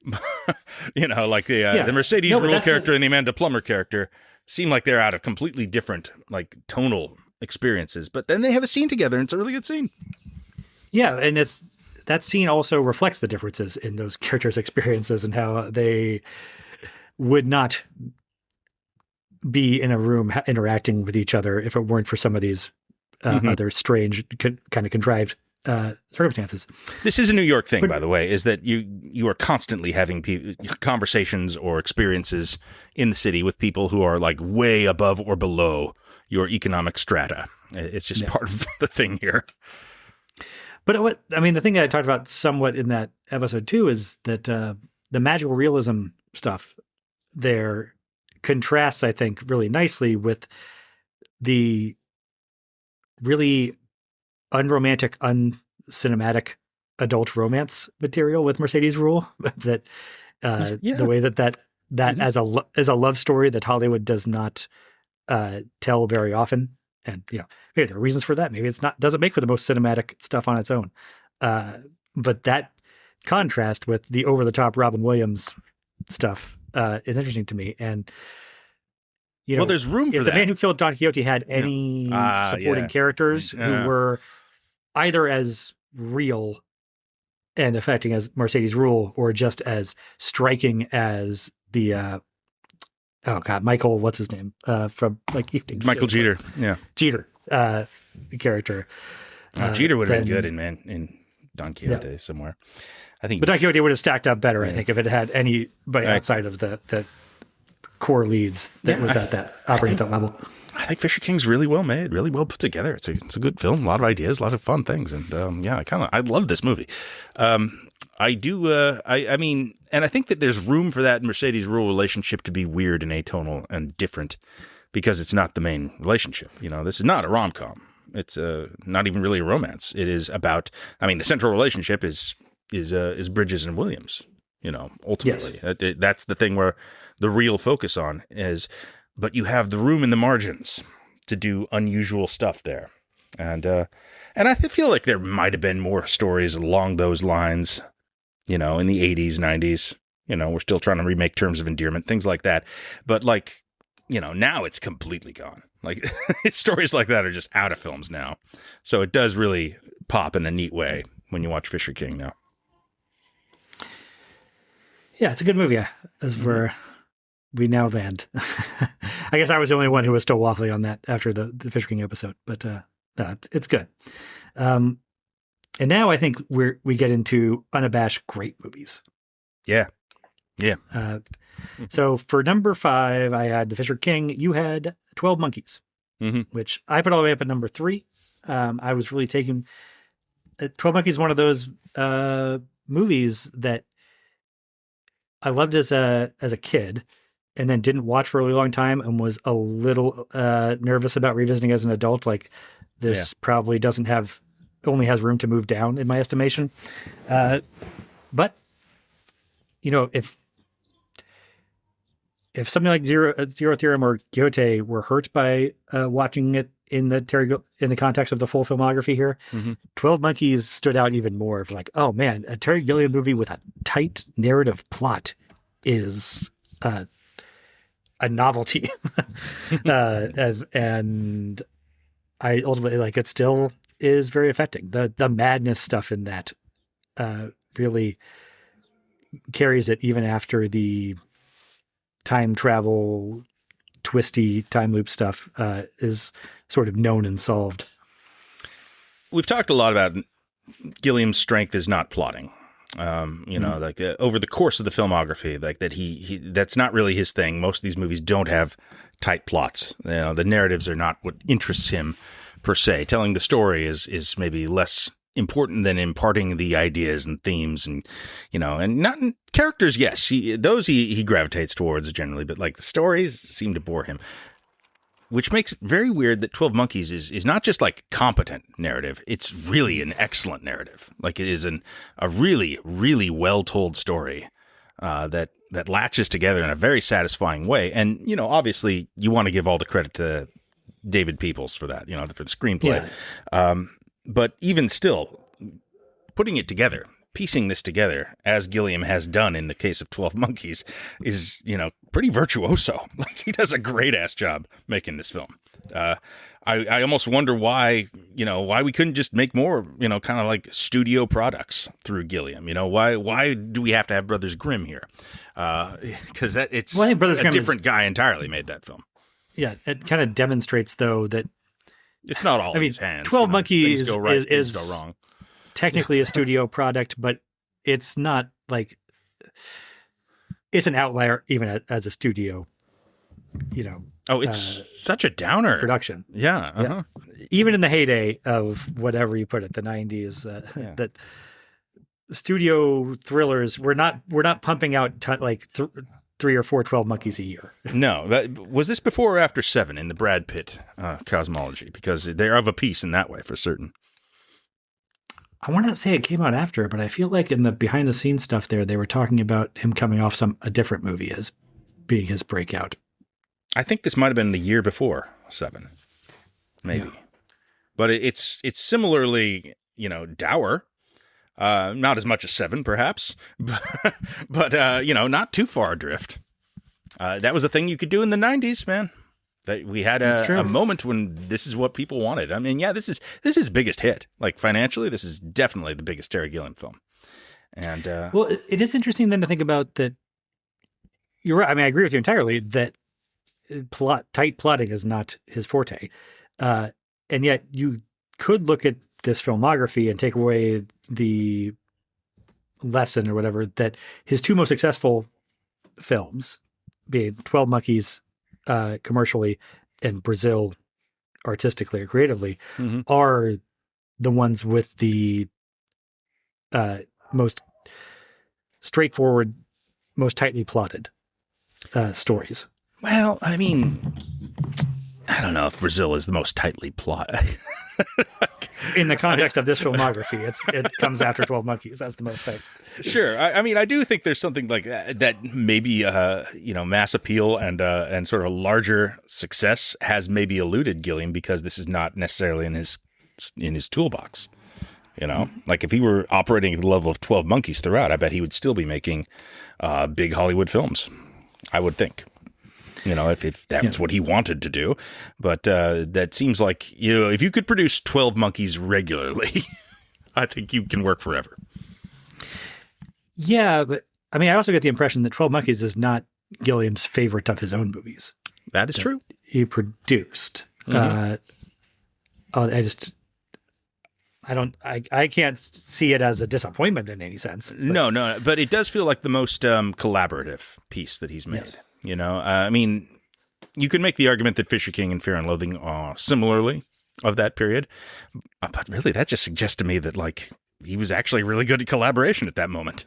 Like the Mercedes Rule character and the Amanda Plummer character seem like they're out of completely different like tonal experiences, but then they have a scene together and it's a really good scene. Yeah, and that scene also reflects the differences in those characters' experiences and how they would not be in a room interacting with each other if it weren't for some of these other strange, kind of contrived circumstances. This is a New York thing, by the way, is that you are constantly having conversations or experiences in the city with people who are like way above or below your economic strata. It's just part of the thing here. But the thing that I talked about somewhat in that episode too is that the magical realism stuff there contrasts, I think, really nicely with the really unromantic, uncinematic adult romance material with Mercedes Rule. That the way that as a love story that Hollywood does not tell very often, and maybe there are reasons for that. Maybe doesn't make for the most cinematic stuff on its own. But that contrast with the over the top Robin Williams stuff is interesting to me. And there's room for if that. The Man Who Killed Don Quixote had any supporting characters who were either as real and affecting as Mercedes Rule or just as striking as the Michael, what's his name? From like Evening Michael Show. Jeter. Yeah. Jeter character. Jeter would have been good in Don Quixote somewhere. I think. But Don Quixote would have stacked up better, I think, if it had anybody outside of the core leads that was at that operating at that level. I think Fisher King's really well made, really well put together. It's a good film, a lot of ideas, a lot of fun things, and I love this movie. I do. And I think that there's room for that Mercedes Rule relationship to be weird and atonal and different because it's not the main relationship. This is not a rom-com. It's not even really a romance. It is about. The central relationship is Bridges and Williams. Ultimately, yes. That's the thing where the real focus on is, but you have the room in the margins to do unusual stuff there. And I feel like there might have been more stories along those lines, in the 80s, 90s. We're still trying to remake Terms of Endearment, things like that. But now it's completely gone. Like stories like that are just out of films now. So it does really pop in a neat way when you watch Fisher King now. Yeah, it's a good movie. That's where we now land. I guess I was the only one who was still waffling on that after the Fisher King episode, but no, it's good. And now I think we get into unabashed great movies. Yeah. Yeah. So for number 5, I had The Fisher King. You had 12 Monkeys, which I put all the way up at number 3. I was really taking 12 Monkeys is one of those movies that I loved as a kid and then didn't watch for a really long time and was a little nervous about revisiting as an adult. Like this probably only has room to move down in my estimation. But if something like Zero Theorem or Quixote were hurt by watching it in the context of the full filmography here, 12 Monkeys stood out even more. For like, oh man, a Terry Gilliam movie with a tight narrative plot is a novelty. And I ultimately like it still is very affecting. The madness stuff in that really carries it even after the time travel, twisty time loop stuff is sort of known and solved. We've talked a lot about Gilliam's strength is not plotting. Like over the course of the filmography, like that he that's not really his thing. Most of these movies don't have tight plots. The narratives are not what interests him per se. Telling the story is maybe less important than imparting the ideas and themes and not characters. Yes, he gravitates towards generally, but like the stories seem to bore him. Which makes it very weird that 12 Monkeys is not just like competent narrative. It's really an excellent narrative. Like it is a really, really well-told story that latches together in a very satisfying way. And, obviously you want to give all the credit to David Peoples for that, for the screenplay. Yeah. But even still, putting it together, piecing this together, as Gilliam has done in the case of 12 Monkeys, is, pretty virtuoso. Like, he does a great-ass job making this film. I almost wonder why we couldn't just make more, kind of like studio products through Gilliam. Why do we have to have Brothers Grimm here? Because I think Brothers Grimm different guy entirely made that film. Yeah, it kind of demonstrates, though, that it's not all in his hands. 12 Monkeys things go right, is things go wrong. Technically a studio product, but it's not like it's an outlier even as a studio, Oh, it's such a downer production. Yeah, uh-huh. Yeah. Even in the heyday of whatever you put it, the 90s, that studio thrillers, we're not pumping out three or four 12 Monkeys a year. No, was this before or after 7 in the Brad Pitt cosmology? Because they're of a piece in that way for certain. I want to say it came out after, but I feel like in the behind the scenes stuff there, they were talking about him coming off a different movie as being his breakout. I think this might have been the year before 7, maybe. Yeah. But it's similarly, dour. Not as much as 7, perhaps, but not too far adrift. That was a thing you could do in the 90s, man. That we had a moment when this is what people wanted. I mean, yeah, this is his biggest hit. Like financially, this is definitely the biggest Terry Gilliam film. And well, it is interesting then to think about that. You're right. I mean, I agree with you entirely that tight plotting is not his forte, and yet you could look at this filmography and take away the lesson or whatever that his two most successful films, being 12 Monkeys commercially and Brazil artistically or creatively, are the ones with the most straightforward, most tightly plotted stories. Well, I mean, I don't know if Brazil is the most tightly plotted. In the context of this filmography, it comes after 12 Monkeys. That's the most tight. Sure. I mean, I do think there's something like that maybe, mass appeal and sort of larger success has maybe eluded Gilliam because this is not necessarily in his toolbox. Like if he were operating at the level of 12 Monkeys throughout, I bet he would still be making big Hollywood films, I would think. If that's what he wanted to do. But that seems like, if you could produce 12 Monkeys regularly, I think you can work forever. Yeah, but I mean, I also get the impression that 12 Monkeys is not Gilliam's favorite of his own movies. That is true. He produced. I can't see it as a disappointment in any sense. But. No, but it does feel like the most collaborative piece that he's made. Yes. I mean, you could make the argument that Fisher King and Fear and Loathing are similarly of that period, but really that just suggests to me that like he was actually really good at collaboration at that moment.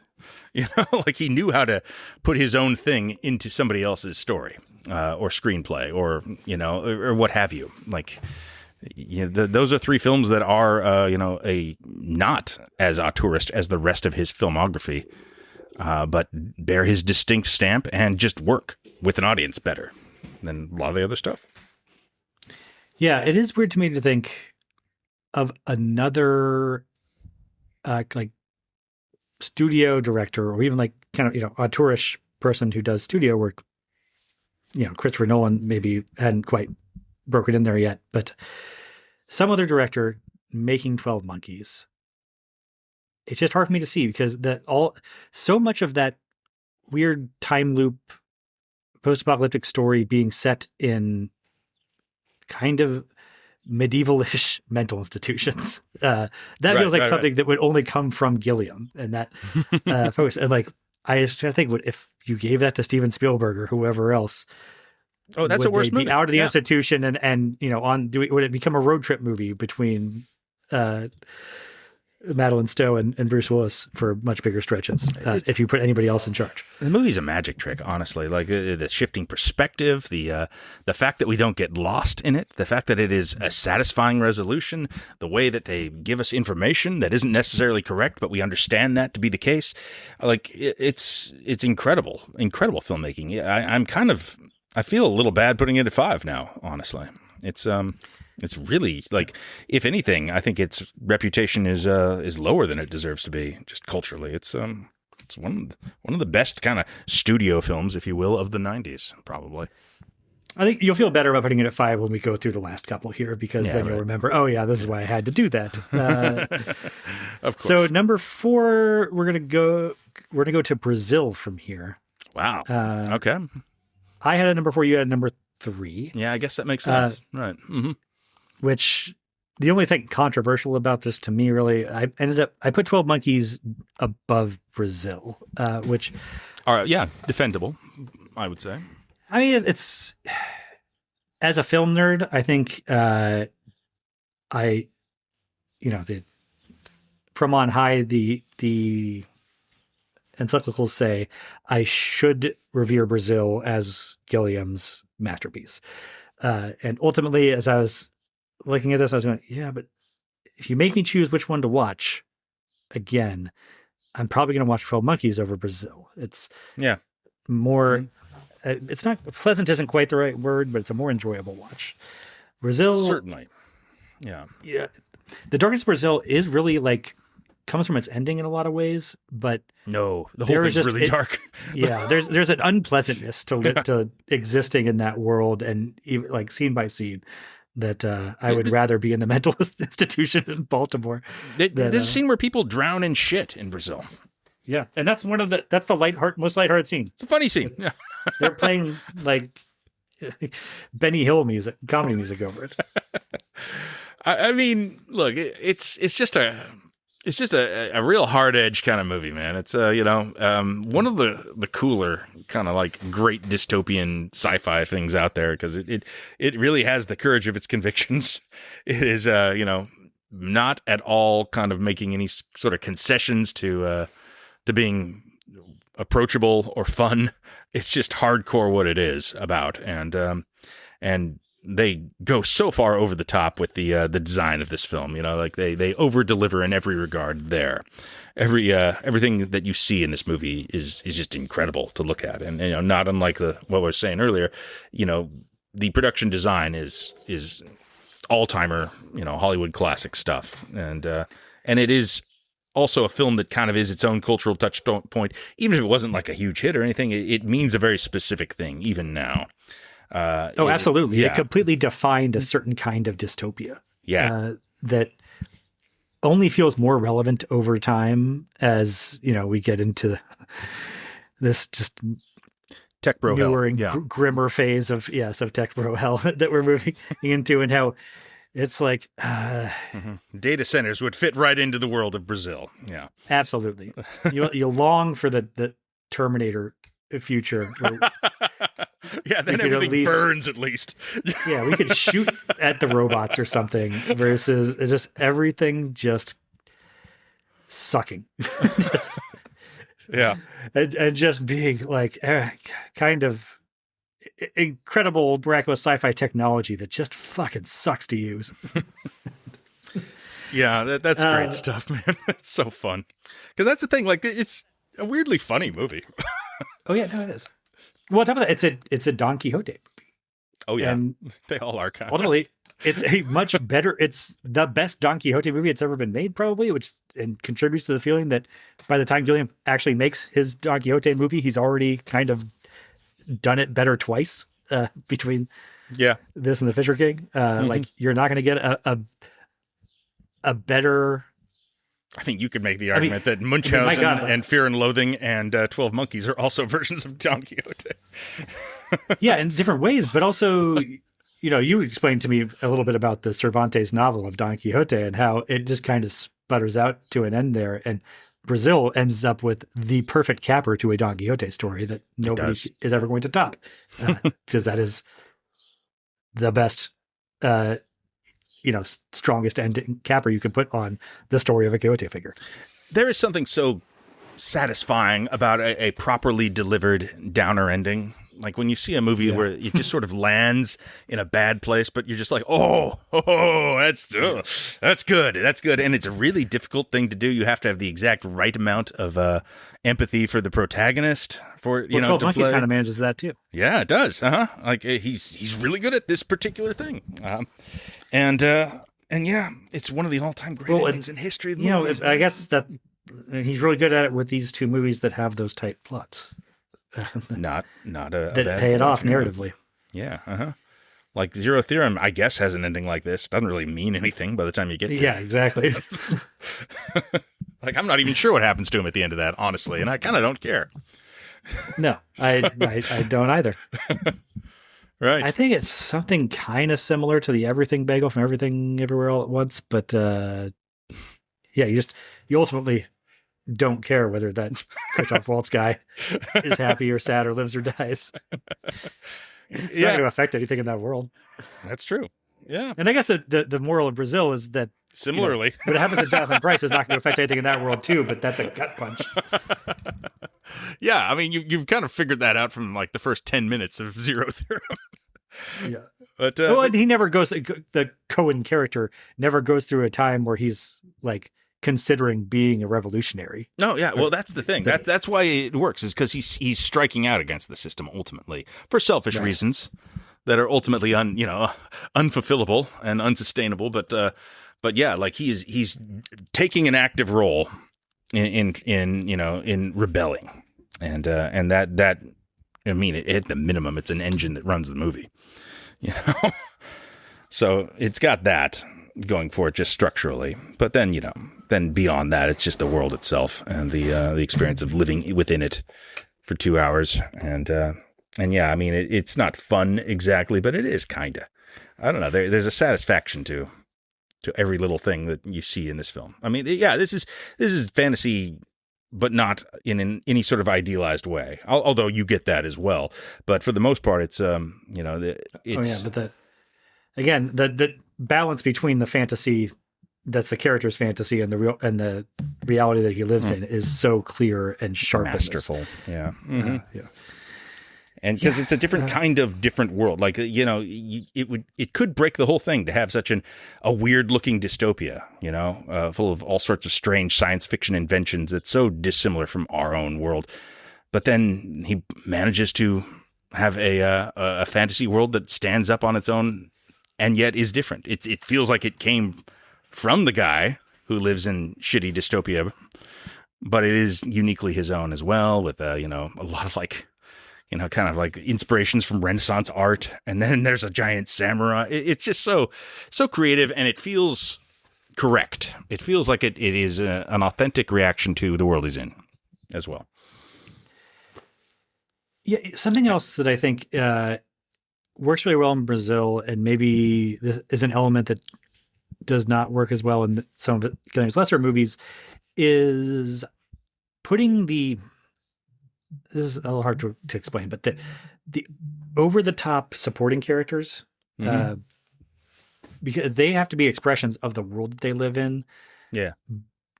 Like he knew how to put his own thing into somebody else's story or screenplay or or what have you. Like those are 3 films that are a not as auteurist as the rest of his filmography, but bear his distinct stamp and just work with an audience better than a lot of the other stuff. Yeah, it is weird to me to think of another like studio director or even like kind of auteurish person who does studio work Christopher Nolan maybe hadn't quite broken in there yet, but some other director making 12 Monkeys. It's just hard for me to see because so much of that weird time loop post-apocalyptic story being set in kind of medieval-ish mental institutions. That feels like something that would only come from Gilliam and that focus. And I just think if you gave that to Steven Spielberg or whoever else, that's a worse movie. Be out of the institution and would it become a road trip movie between Madeline Stowe and Bruce Willis for much bigger stretches if you put anybody else in charge? The movie's a magic trick, honestly. Like the shifting perspective, the fact that we don't get lost in it, the fact that it is a satisfying resolution, the way that they give us information that isn't necessarily correct, but we understand that to be the case. Like it's incredible filmmaking. Yeah, I feel a little bad putting it at 5 now, honestly. It's really if anything, I think its reputation is lower than it deserves to be, just culturally. It's one of the best kind of studio films, if you will, of the 90s, probably. I think you'll feel better about putting it at 5 when we go through the last couple here, because then you'll remember, oh yeah, this is why I had to do that. Of course. So number 4, we're gonna go to Brazil from here. Wow. Okay. I had a number 4. You had a number 3. Yeah, I guess that makes sense. Right. Mm-hmm. Which the only thing controversial about this to me, really, I put 12 Monkeys above Brazil, which, defendable, I would say. I mean, it's as a film nerd, I think from on high, the encyclicals say I should revere Brazil as Gilliam's masterpiece, and ultimately, as I was looking at this, I was going, yeah, but if you make me choose which one to watch, again, I'm probably going to watch 12 Monkeys over Brazil. It's more, it's not, pleasant isn't quite the right word, but it's a more enjoyable watch. Brazil. Certainly. Yeah. Yeah. The Darkness of Brazil is really comes from its ending in a lot of ways, but no, the whole thing's really dark. Yeah. There's an unpleasantness to existing in that world, and even scene by scene, that I would rather be in the mental institution in Baltimore. There's a scene where people drown in shit in Brazil. Yeah, and that's that's the most lighthearted scene. It's a funny scene. Yeah. They're playing Benny Hill music, comedy music over it. I mean, look, it's just a real hard edge kind of movie, man. It's one of the cooler kind of great dystopian sci-fi things out there, because it really has the courage of its convictions. It is not at all kind of making any sort of concessions to being approachable or fun. It's just hardcore what it is about, and they go so far over the top with the design of this film. They over deliver in every regard. There, everything that you see in this movie is just incredible to look at, and not unlike what I was saying earlier. The production design is all timer, Hollywood classic stuff, and it is also a film that kind of is its own cultural touch point. Even if it wasn't a huge hit or anything, it means a very specific thing even now. Absolutely. It completely defined a certain kind of dystopia. Yeah. That only feels more relevant over time as, we get into this just tech bro newer hell. And grimmer phase of tech bro hell that we're moving into, and how it's data centers would fit right into the world of Brazil. Yeah. Absolutely. You long for the Terminator future. Yeah, then everything burns at least. Yeah, we could shoot at the robots or something versus just everything just sucking. Yeah. And just being kind of incredible, miraculous sci-fi technology that just fucking sucks to use. Yeah, that's great stuff, man. It's so fun. Because that's the thing, it's a weirdly funny movie. Oh, yeah, no, it is. Well, on top of that, it's a Don Quixote movie. Oh, yeah. And they all are kind of. Ultimately, it's a much better, it's the best Don Quixote movie that's ever been made, probably, which contributes to the feeling that by the time Gilliam actually makes his Don Quixote movie, he's already kind of done it better twice. between Yeah. this and the Fisher King. Like you're not going to get a better. I think you could make the I mean- argument that I mean, my Munchausen God, and Fear and Loathing and 12 Monkeys are also versions of Don Quixote. Yeah, in different ways, but also, you explained to me a little bit about the Cervantes novel of Don Quixote and how it just kind of sputters out to an end there. And Brazil ends up with the perfect capper to a Don Quixote story that nobody does. is ever going to top, because that is the best, strongest ending capper you can put on the story of a Quixote figure. There is something so satisfying about a properly delivered downer ending. Like when you see a movie where it just sort of lands in a bad place, but you're just like, that's good. That's good. And it's a really difficult thing to do. You have to have the exact right amount of empathy for the protagonist for, 12 to Monkeys play. kind of manages that too. Yeah, it does. Like he's really good at this particular thing. And yeah, it's one of the all-time great endings in history of movies. I guess that he's really good at it with these two movies that have those tight plots. Not a that bad pay it point, on yeah. narratively. Yeah, Like Zero Theorem, I guess, has an ending like this. Doesn't really mean anything by the time you get there. Yeah, exactly. Like, I'm not even sure what happens to him at the end of that, honestly, and I kind of don't care. No, I don't either. Right. I think it's something kind of similar to the Everything Bagel from Everything Everywhere All at Once, but you ultimately don't care whether that Christoph Waltz guy is happy or sad or lives or dies. It's not going to affect anything in that world. That's true. Yeah. And I guess the moral of Brazil is that Similarly. what happens to Jonathan Pryce is not going to affect anything in that world too, but that's a gut punch. Yeah, I mean, you've kind of figured that out from like the first 10 minutes of Zero Theorem. Yeah. But He never goes, the Cohen character never goes through a time where he's like considering being a revolutionary. no, yeah, well, that's the thing. That's why it works, is because he's striking out against the system ultimately for selfish reasons that are ultimately unfulfillable and unsustainable. But yeah, like he's taking an active role in rebelling, and that I mean, at the minimum, it's an engine that runs the movie, So it's got that going for it just structurally, but then then beyond that, it's just the world itself and the experience of living within it for 2 hours, and yeah, I mean, it's not fun exactly, but it is kinda. I don't know. There's a satisfaction to every little thing that you see in this film. I mean, yeah, this is fantasy, but not in any sort of idealized way. Although you get that as well, but for the most part, it's it's. But the balance between the fantasy that's the character's fantasy and the reality that he lives in is so clear and sharp, masterful. Yeah. Mm-hmm. Yeah. And because it's a different world, like it could break the whole thing to have such a weird looking dystopia, full of all sorts of strange science fiction inventions that's so dissimilar from our own world. But then he manages to have a fantasy world that stands up on its own and yet is different. It feels like it came from the guy who lives in shitty dystopia, but it is uniquely his own as well, with a lot of like. Kind of like inspirations from Renaissance art. And then there's a giant samurai. It's just so creative, and it feels correct. It feels like it is an authentic reaction to the world he's in as well. Yeah. Something else that I think works really well in Brazil, and maybe this is an element that does not work as well in some of Gilliam's lesser movies, is putting this is a little hard to explain, but the over the top supporting characters, because they have to be expressions of the world that they live in. Yeah.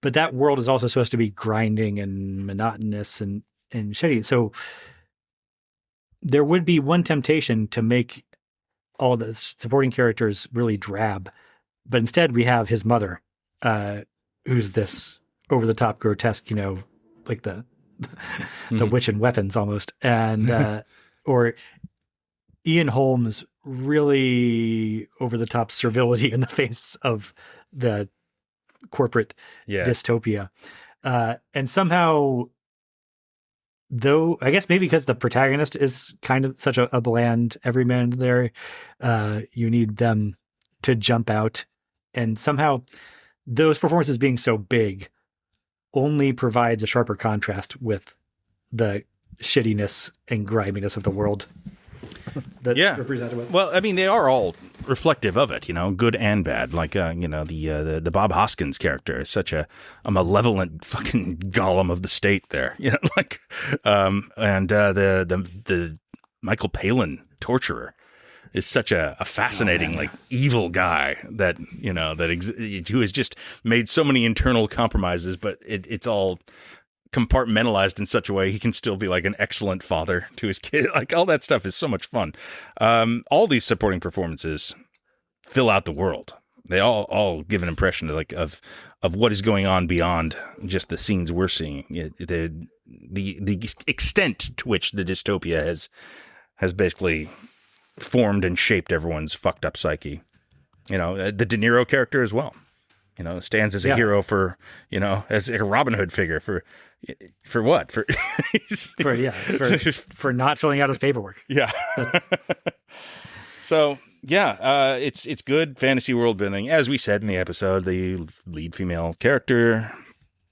But that world is also supposed to be grinding and monotonous and shitty. So there would be one temptation to make all the supporting characters really drab, but instead we have his mother, who's this over the top grotesque, like the witch and weapons almost. And, or Ian Holmes really over the top servility in the face of the corporate dystopia. And somehow though I guess maybe because the protagonist is kind of such a bland everyman there, you need them to jump out, and somehow those performances being so big only provides a sharper contrast with the shittiness and griminess of the world that represented with. Well, I mean, they are all reflective of it, good and bad. Like, the Bob Hoskins character is such a malevolent fucking golem of the state there, and the Michael Palin torturer is such a fascinating, evil guy that, who has just made so many internal compromises, but it's all compartmentalized in such a way he can still be like an excellent father to his kid. Like, all that stuff is so much fun. All these supporting performances fill out the world. They all give an impression of what is going on beyond just the scenes we're seeing. The extent to which the dystopia has basically formed and shaped everyone's fucked up psyche. The De Niro character as well. Stands as a hero for, as a Robin Hood figure for what? For not filling out his paperwork. Yeah. So it's good fantasy world building. As we said in the episode, the lead female character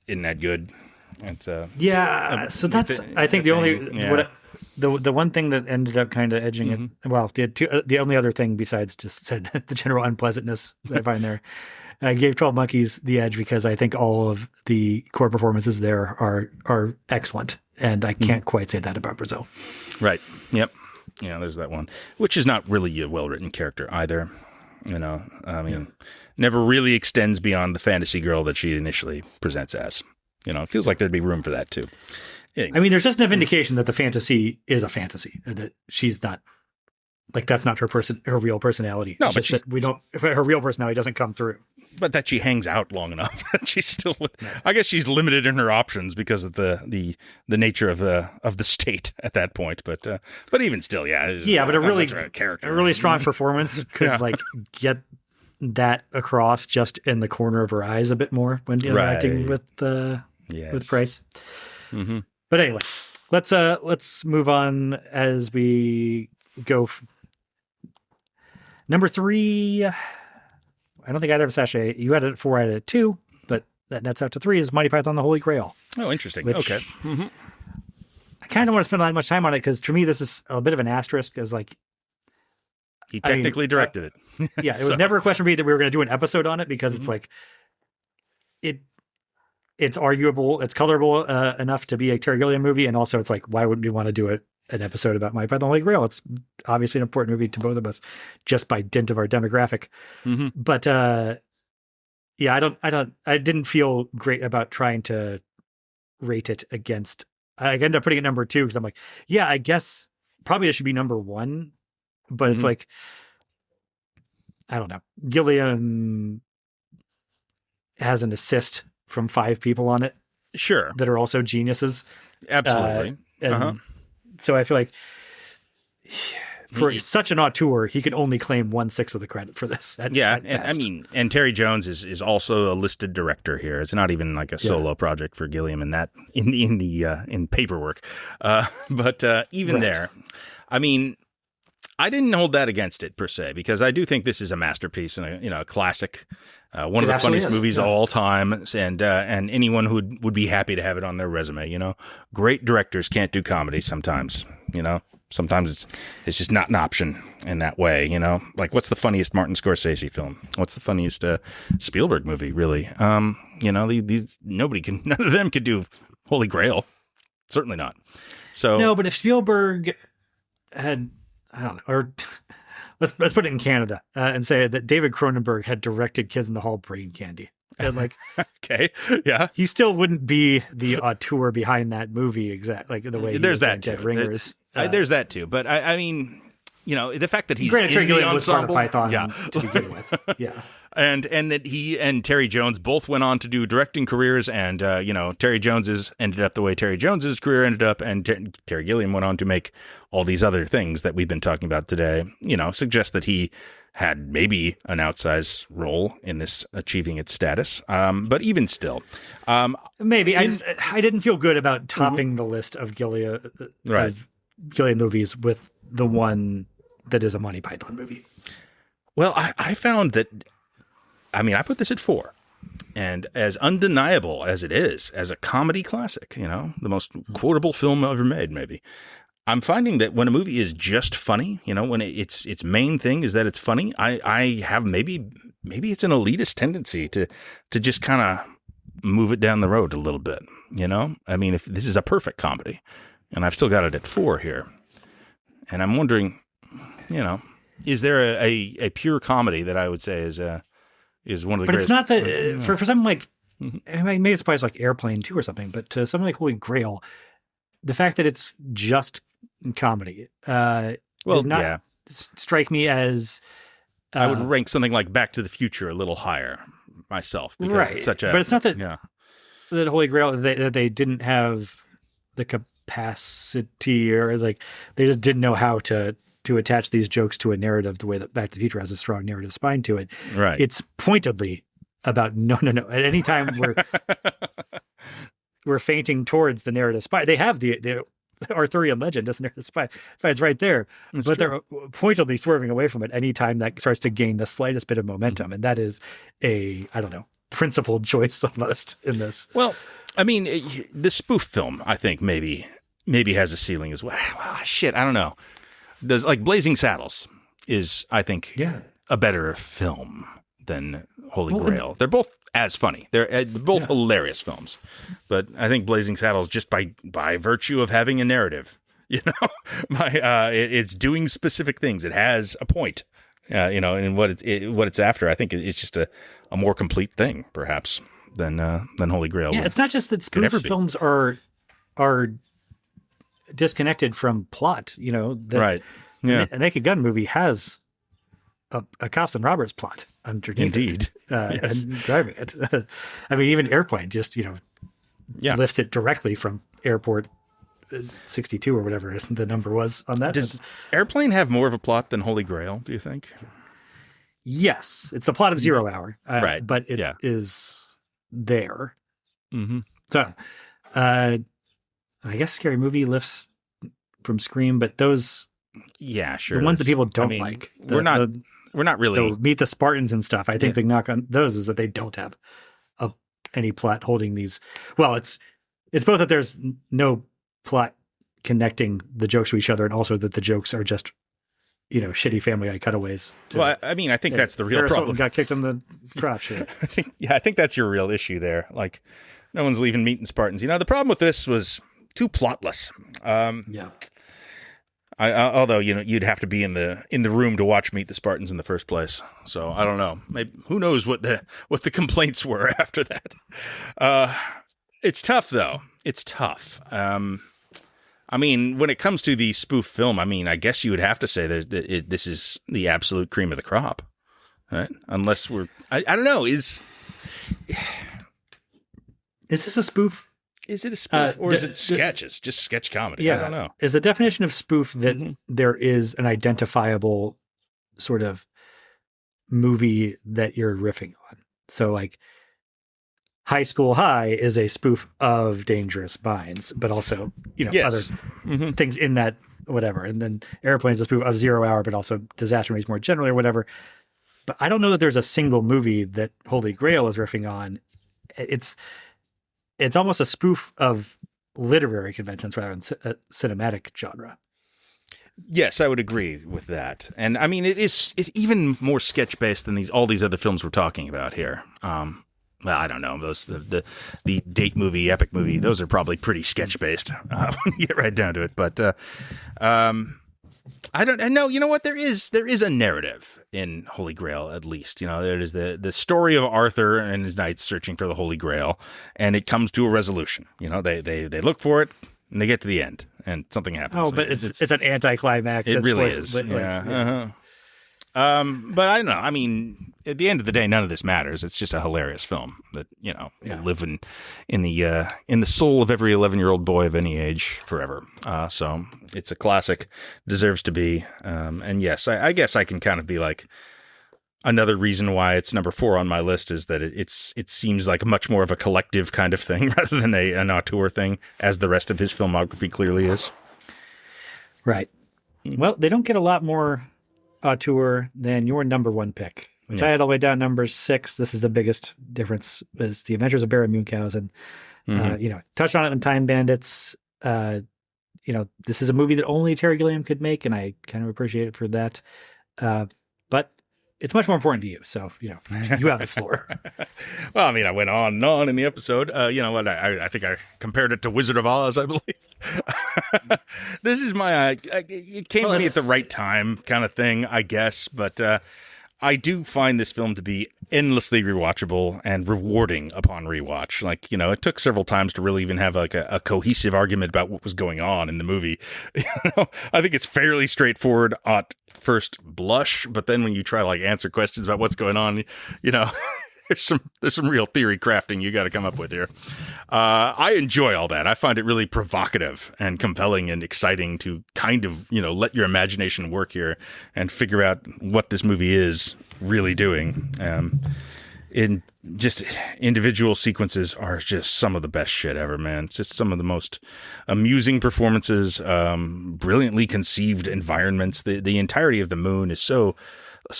isn't that good. It's so that's I think the only the one thing that ended up kind of edging it. Well, the only other thing besides just said the general unpleasantness that I find there. I gave 12 Monkeys the edge because I think all of the core performances there are excellent, and I can't quite say that about Brazil. Right. Yep. Yeah, there's that one, which is not really a well-written character either. I mean, never really extends beyond the fantasy girl that she initially presents as. It feels like there'd be room for that too. I mean, there's just enough indication that the fantasy is a fantasy, that she's not. That's not her real personality. No, it's just that her real personality doesn't come through. But that she hangs out long enough that she's still I guess she's limited in her options because of the nature of the state at that point. But even still, but a really strong performance could get that across just in the corner of her eyes a bit more when interacting with Price. Mm-hmm. But anyway, let's move on as we go. Number 3, I don't think either of us actually. You had it 4 out of 2, but that nets out to 3. Is Monty Python: The Holy Grail? Oh, interesting. Okay. Mm-hmm. I kind of want to spend that much time on it because to me this is a bit of an asterisk. As he technically directed it. Yeah, it was never a question for me that we were going to do an episode on it because it's it's arguable, it's colorable enough to be a Terry Gilliam movie, and also it's why wouldn't we want to do an episode about Monty Python: The Holy Grail? It's obviously an important movie to both of us, just by dint of our demographic. Mm-hmm. But I didn't feel great about trying to rate it against. I ended up putting it number 2 because I'm I guess probably it should be number 1, but it's I don't know. Gilliam has an assist from 5 people on it. Sure. That are also geniuses. Absolutely. So I feel like for such an auteur, he can only claim 1/6 of the credit for this. And Terry Jones is also a listed director here. It's not even like a solo project for Gilliam in paperwork. But even there, I mean, I didn't hold that against it per se because I do think this is a masterpiece and a classic. One of the funniest movies of all time, and anyone who would be happy to have it on their resume. Great directors can't do comedy sometimes. Sometimes it's just not an option in that way. What's the funniest Martin Scorsese film? What's the funniest Spielberg movie? Really? None of them could do Holy Grail. Certainly not. So no, but if Spielberg had, I don't know, or. Let's put it in Canada and say that David Cronenberg had directed Kids in the Hall Brain Candy. And okay, yeah. He still wouldn't be the auteur behind that movie exactly the way there's that Dead Ringers. There's that too. But I mean, the fact that he's granted, Terry Gilliam was part of Python yeah. to begin with. Yeah. And that he and Terry Jones both went on to do directing careers, and Terry Jones's ended up the way Terry Jones's career ended up, and Terry Gilliam went on to make all these other things that we've been talking about today. Suggest that he had maybe an outsized role in this achieving its status. But even still, maybe I didn't feel good about topping the list of Gilliam movies with the one that is a Monty Python movie. Well, I found that, I put this at 4. And as undeniable as it is, as a comedy classic, the most quotable film ever made, maybe, I'm finding that when a movie is just funny, when its main thing is that it's funny, I have maybe it's an elitist tendency to just kind of move it down the road a little bit, if this is a perfect comedy, and I've still got it at 4 here. And I'm wondering, is there a pure comedy that I would say is one of the greatest? But it's not that for something like, maybe it's probably like Airplane 2 or something, but to something like Holy Grail, the fact that it's just comedy does not strike me as... I would rank something like Back to the Future a little higher myself. Because it's such a... But it's not that, that Holy Grail, that they didn't have the capacity, or like they just didn't know how to attach these jokes to a narrative the way that Back to the Future has a strong narrative spine to it. Right. It's pointedly about no. At any time we're fainting towards the narrative spine. They have the Arthurian legend as a narrative spine. It's right there. But they're pointedly swerving away from it anytime that starts to gain the slightest bit of momentum. And that is principled choice almost in this. Well, the spoof film, I think maybe has a ceiling as well. Shit, I don't know. Does Blazing Saddles is, I think, a better film than Holy Grail. They're both as funny. They're both hilarious films. But I think Blazing Saddles, just by virtue of having a narrative, it's doing specific things. It has a point, and what it's after. I think it's just a more complete thing, perhaps, than Holy Grail. Yeah, it's not just that spoof films are disconnected from plot, right. Yeah. A Naked Gun movie has a cops and robbers plot underneath Indeed. and driving it. Even Airplane just, lifts it directly from Airport 62 or whatever the number was on that. Does Airplane have more of a plot than Holy Grail, do you think? Yes. It's the plot of Zero Hour. Right. But it is there. Mm-hmm. So, I guess Scary Movie lifts from Scream, but those, sure, the ones that people don't like, we're not really Meet the Spartans and stuff. I think the knock on those is that they don't have any plot holding these. Well, it's both that there's no plot connecting the jokes to each other, and also that the jokes are just shitty Family Guy cutaways. I think that's the real problem. Got kicked in the crotch. I think that's your real issue there. Like, no one's leaving Meat and Spartans. The problem with this was too plotless. Although you'd have to be in the room to watch Meet the Spartans in the first place. So I don't know. Maybe, who knows what the complaints were after that. It's tough though. It's tough. When it comes to the spoof film, I guess you would have to say this is the absolute cream of the crop, right? Unless I don't know. Is this a spoof? Is it a spoof or is it sketches? Just sketch comedy? Yeah. I don't know. Is the definition of spoof that there is an identifiable sort of movie that you're riffing on? So like High School High is a spoof of Dangerous Minds, but also, other things in that whatever. And then Airplane is a spoof of Zero Hour, but also Disaster Movies more generally or whatever. But I don't know that there's a single movie that Holy Grail is riffing on. It's almost a spoof of literary conventions rather than a cinematic genre. Yes, I would agree with that. And it's even more sketch based than all these other films we're talking about here. Well, I don't know. Those the date movie, epic movie, those are probably pretty sketch based when you get right down to it. But I don't know. You know what? There is a narrative in Holy Grail, at least. There is the story of Arthur and his knights searching for the Holy Grail, and it comes to a resolution. They look for it and they get to the end, and something happens. Oh, but it's an anticlimax. It really is. Yeah. But I don't know. At the end of the day, none of this matters. It's just a hilarious film that will live in the soul of every 11-year-old boy of any age forever. So it's a classic, deserves to be. And yes, I guess I can kind of be like, another reason why it's number 4 on my list is that it seems like much more of a collective kind of thing rather than an auteur thing, as the rest of his filmography clearly is. Right. Well, they don't get a lot more auteur than your number 1 pick, which I had all the way down number 6. This is the biggest difference, is The Adventures of Barry Munchausen. Touched on it in Time Bandits. This is a movie that only Terry Gilliam could make, and I kind of appreciate it for that. But it's much more important to you, so you have the floor. Well, I mean, I went on and on in the episode. I think I compared it to Wizard of Oz, I believe. This is my it came to me at the right time kind of thing, I guess. But I do find this film to be endlessly rewatchable and rewarding upon rewatch. Like, it took several times to really even have like a cohesive argument about what was going on in the movie. I think it's fairly straightforward at first blush, but then when you try to like answer questions about what's going on, there's some real theory crafting you got to come up with here. I enjoy all that. I find it really provocative and compelling and exciting to kind of, let your imagination work here and figure out what this movie is really doing. In just individual sequences are just some of the best shit ever, man. It's just some of the most amusing performances, brilliantly conceived environments. The entirety of the moon is so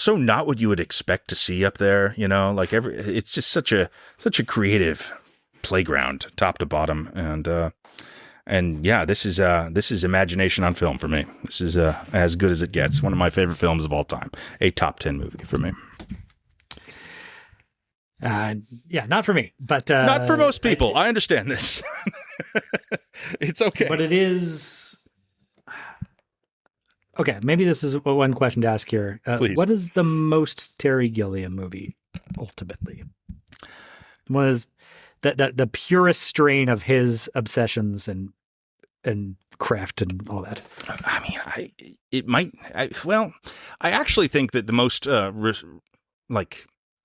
not what you would expect to see up there, it's just such a creative playground, top to bottom, and yeah, this is imagination on film for me. This is as good as it gets. One of my favorite films of all time. A top 10 movie for me. Not for me, but not for most people. I understand this. It's okay, but it is. Okay, maybe this is one question to ask here. Please. What is the most Terry Gilliam movie, ultimately? What is the purest strain of his obsessions and craft and all that? I mean, I actually think that the most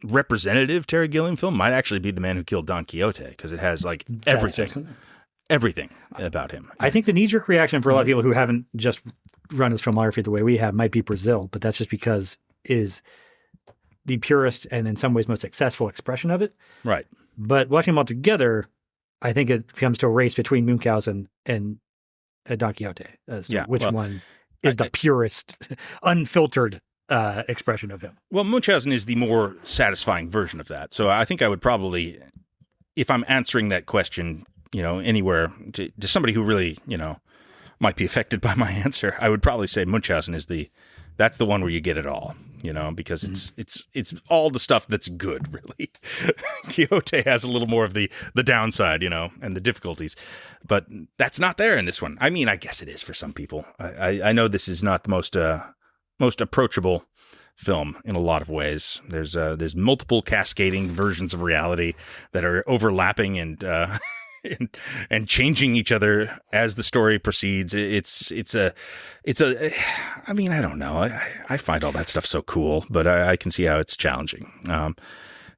representative Terry Gilliam film might actually be The Man Who Killed Don Quixote, because it has like everything about him. I think the knee-jerk reaction for a lot of people who haven't just run his filmography the way we have might be Brazil, but that's just because it is the purest and in some ways most successful expression of it. Right. But watching them all together, I think it comes to a race between Munchausen and Don Quixote as to which one is the purest, unfiltered expression of him. Well, Munchausen is the more satisfying version of that. So I think I would probably, if I'm answering that question, anywhere to somebody who really, might be affected by my answer, I would probably say Munchausen is that's the one where you get it all, because it's all the stuff that's good, really. Quixote has a little more of the downside, and the difficulties, but that's not there in this one. I mean, I guess it is for some people. I know this is not the most approachable film in a lot of ways. There's multiple cascading versions of reality that are overlapping and changing each other as the story proceeds. I mean, I don't know. I find all that stuff so cool, but I can see how it's challenging. Of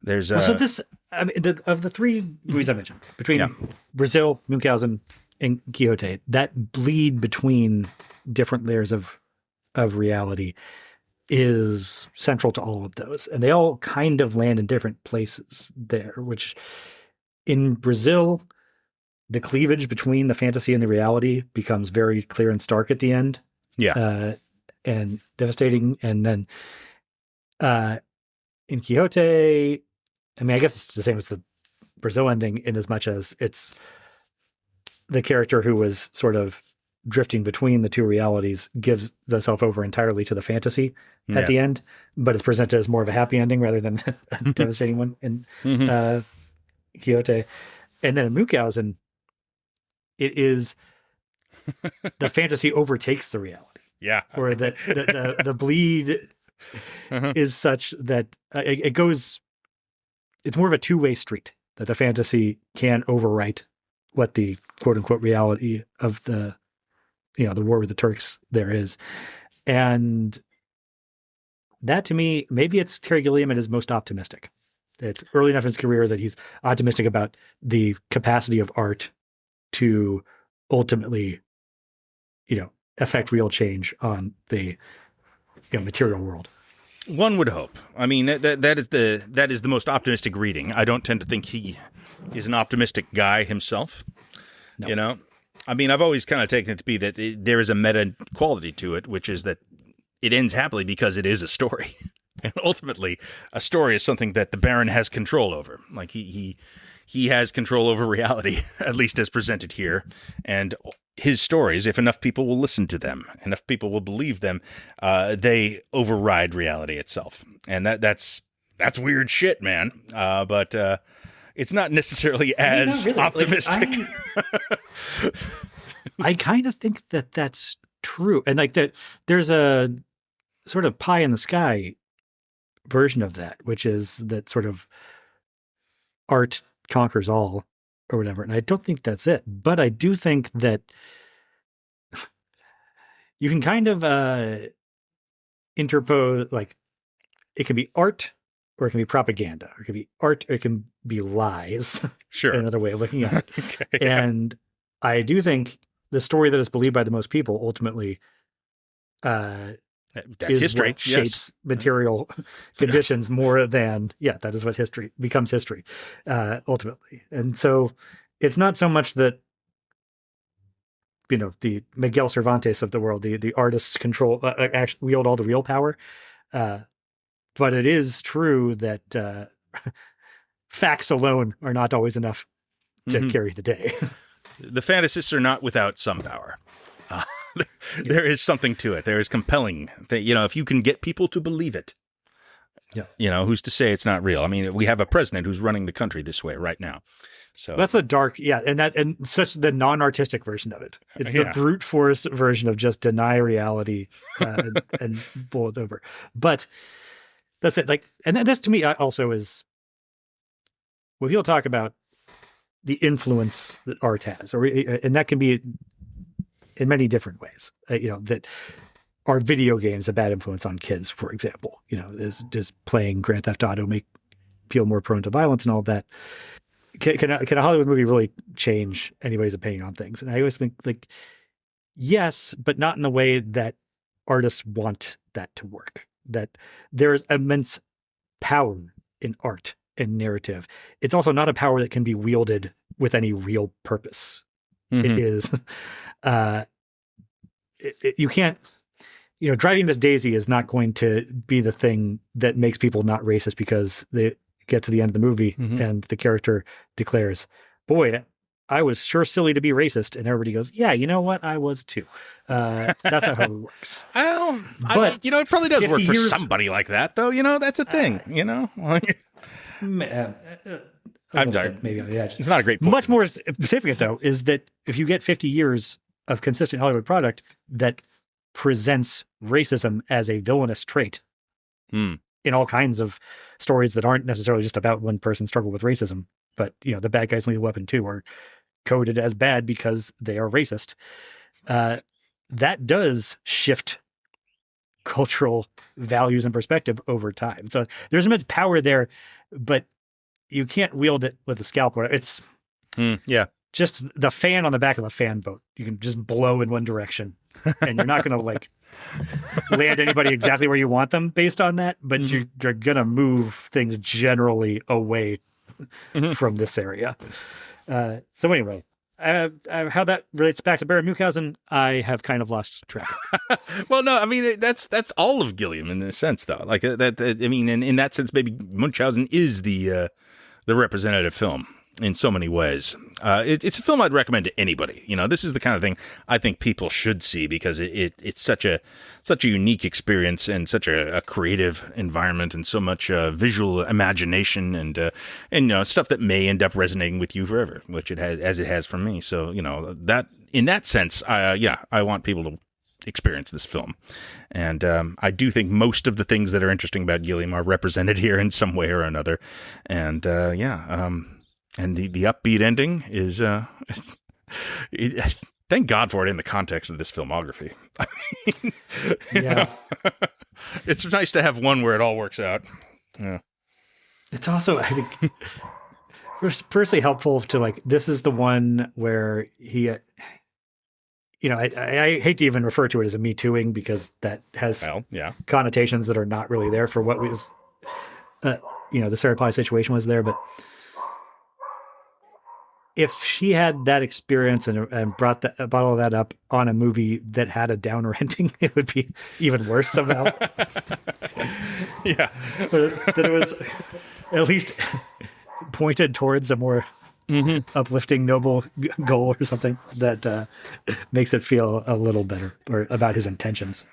the three movies I mentioned, between Brazil, Munchausen, and Quixote, that bleed between different layers of reality is central to all of those. And they all kind of land in different places there, which in Brazil, the cleavage between the fantasy and the reality becomes very clear and stark at the end. Yeah. And devastating. And then in Quixote, I mean, I guess it's the same as the Brazil ending in as much as it's the character who was sort of drifting between the two realities gives themselves over entirely to the fantasy at the end, but it's presented as more of a happy ending rather than a devastating one in Quixote. And then in Munchausen, it is the fantasy overtakes the reality. Yeah. Or that the bleed is such that it goes, it's more of a two-way street, that the fantasy can overwrite what the quote unquote reality of the war with the Turks there is. And that to me, maybe it's Terry Gilliam at his most optimistic. It's early enough in his career that he's optimistic about the capacity of art to ultimately, affect real change on the material world. One would hope. I mean, that is the most optimistic reading. I don't tend to think he is an optimistic guy himself. No. You know, I mean, I've always kind of taken it to be that there is a meta quality to it, which is that it ends happily because it is a story. And ultimately, a story is something that the Baron has control over. Like he has control over reality, at least as presented here. And his stories, if enough people will listen to them, enough people will believe them, they override reality itself. And that's weird shit, man. But it's not necessarily as really. optimistic. Like, I kind of think that that's true. And like there's a sort of pie in the sky version of that, which is that sort of art conquers all or whatever. And I don't think that's it. But I do think that you can kind of interpose, like, it can be art or it can be propaganda, or it can be art or it can be lies. Sure. Another way of looking at it. Okay, and I do think the story that is believed by the most people ultimately that's is history. what shapes material conditions more than, that is what becomes history, ultimately. And so it's not so much that, the Miguel Cervantes of the world, the artists control, actually wield all the real power. But it is true that facts alone are not always enough to carry the day. The fantasists are not without some power. There is something to it. There is compelling. If you can get people to believe it, who's to say it's not real? I mean, we have a president who's running the country this way right now. So that's the dark, and such the non-artistic version of it. It's the brute force version of just deny reality and bowl it over. But that's it. Like, and this to me also is when people talk about the influence that art has, and that can be in many different ways. That are video games a bad influence on kids, for example? Does playing Grand Theft Auto make people more prone to violence and all that? Can a Hollywood movie really change anybody's opinion on things? And I always think, like, yes, but not in the way that artists want that to work. That there's immense power in art and narrative. It's also not a power that can be wielded with any real purpose. Mm-hmm. It is, you can't, driving Miss Daisy is not going to be the thing that makes people not racist because they get to the end of the movie and the character declares, boy, I was sure silly to be racist. And everybody goes, yeah, you know what? I was too. That's not how it works. Well, it probably does work for somebody like that, though. That's a thing, I'm sorry. Maybe it's not a great point. Much more significant, though, is that if you get 50 years of consistent Hollywood product that presents racism as a villainous trait in all kinds of stories that aren't necessarily just about one person's struggle with racism, but the bad guys need a weapon too are coded as bad because they are racist. That does shift cultural values and perspective over time. So there's immense power there, but you can't wield it with a scalpel. It's just the fan on the back of a fan boat. You can just blow in one direction, and you're not going to land anybody exactly where you want them based on that, but you're going to move things generally away from this area. So anyway, how that relates back to Baron Munchausen, I have kind of lost track of. Well, no, I mean, that's all of Gilliam in this sense, though. Like that, I mean, in that sense, maybe Munchausen is the representative film in so many ways. It's a film I'd recommend to anybody. This is the kind of thing I think people should see because it's such a unique experience and such a creative environment and so much visual imagination and stuff that may end up resonating with you forever, which it has for me. So that in that sense, I want people to experience this film. And I do think most of the things that are interesting about Gilliam are represented here in some way or another. And and the upbeat ending is thank God for it in the context of this filmography. I mean, it's nice to have one where it all works out. Yeah. It's also, I think, personally helpful to this is the one where he I hate to even refer to it as a Me Tooing because that has connotations that are not really there for what was, the Sarah Pie situation was there. But if she had that experience and brought all that up on a movie that had a downer ending, it would be even worse somehow. Yeah. But that it was at least pointed towards a more uplifting, noble goal or something that makes it feel a little better or about his intentions.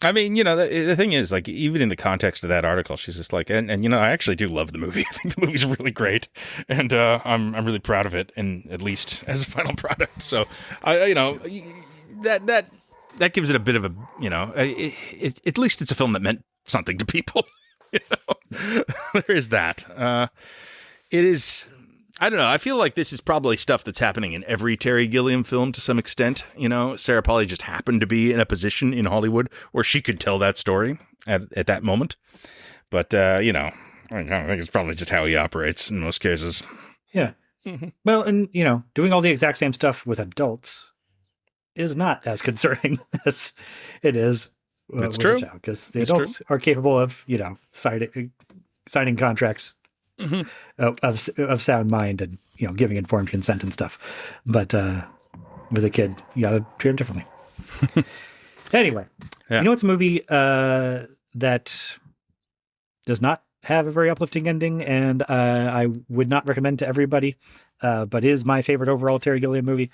I mean, the thing is, like, even in the context of that article, she's just like, and I actually do love the movie. I think the movie's really great, and I'm really proud of it, and at least as a final product. So, that gives it a bit of a, at least it's a film that meant something to people. There is that. It is. I don't know. I feel like this is probably stuff that's happening in every Terry Gilliam film to some extent. Sarah Polley just happened to be in a position in Hollywood where she could tell that story at that moment. But, I think it's probably just how he operates in most cases. Yeah. Well, and, doing all the exact same stuff with adults is not as concerning as it is. That's true. Because the adults are capable of, signing contracts of sound mind and giving informed consent and stuff, but with a kid you gotta treat him differently. Anyway, it's a movie that does not have a very uplifting ending, and I would not recommend to everybody, but is my favorite overall Terry Gilliam movie.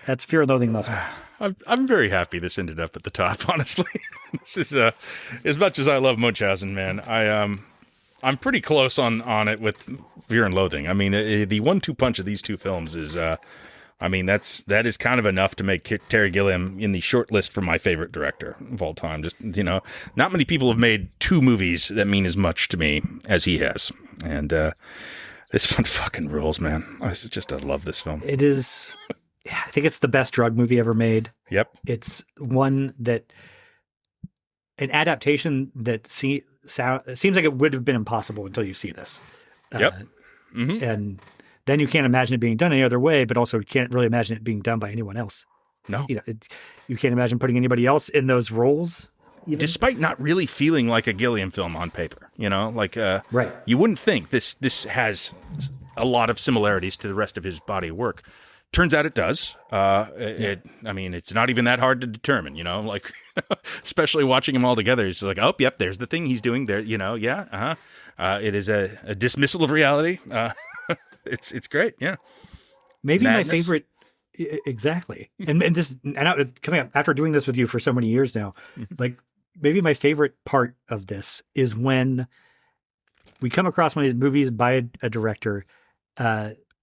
That's Fear and Loathing in Las Vegas. I'm very happy this ended up at the top, honestly. This is as much as I love Munchausen, man, I'm pretty close on it with Fear and Loathing. I mean, the 1-2 punch of these two films is, that is kind of enough to make Terry Gilliam in the short list for my favorite director of all time. Just, not many people have made two movies that mean as much to me as he has. And this one fucking rules, man. I love this film. It is, I think it's the best drug movie ever made. Yep. It's one that, an adaptation that it seems like it would have been impossible until you see this. Yep. And then you can't imagine it being done any other way, but also you can't really imagine it being done by anyone else. No. You can't imagine putting anybody else in those roles. Even. Despite not really feeling like a Gilliam film on paper, right. You wouldn't think this has a lot of similarities to the rest of his body of work. Turns out it does. It's not even that hard to determine, especially watching them all together. It's like, oh, yep, there's the thing he's doing there, it is a dismissal of reality. It's great, yeah. Maybe Madness. My favorite, exactly. And coming up after doing this with you for so many years now, like maybe my favorite part of this is when we come across one of these movies by a director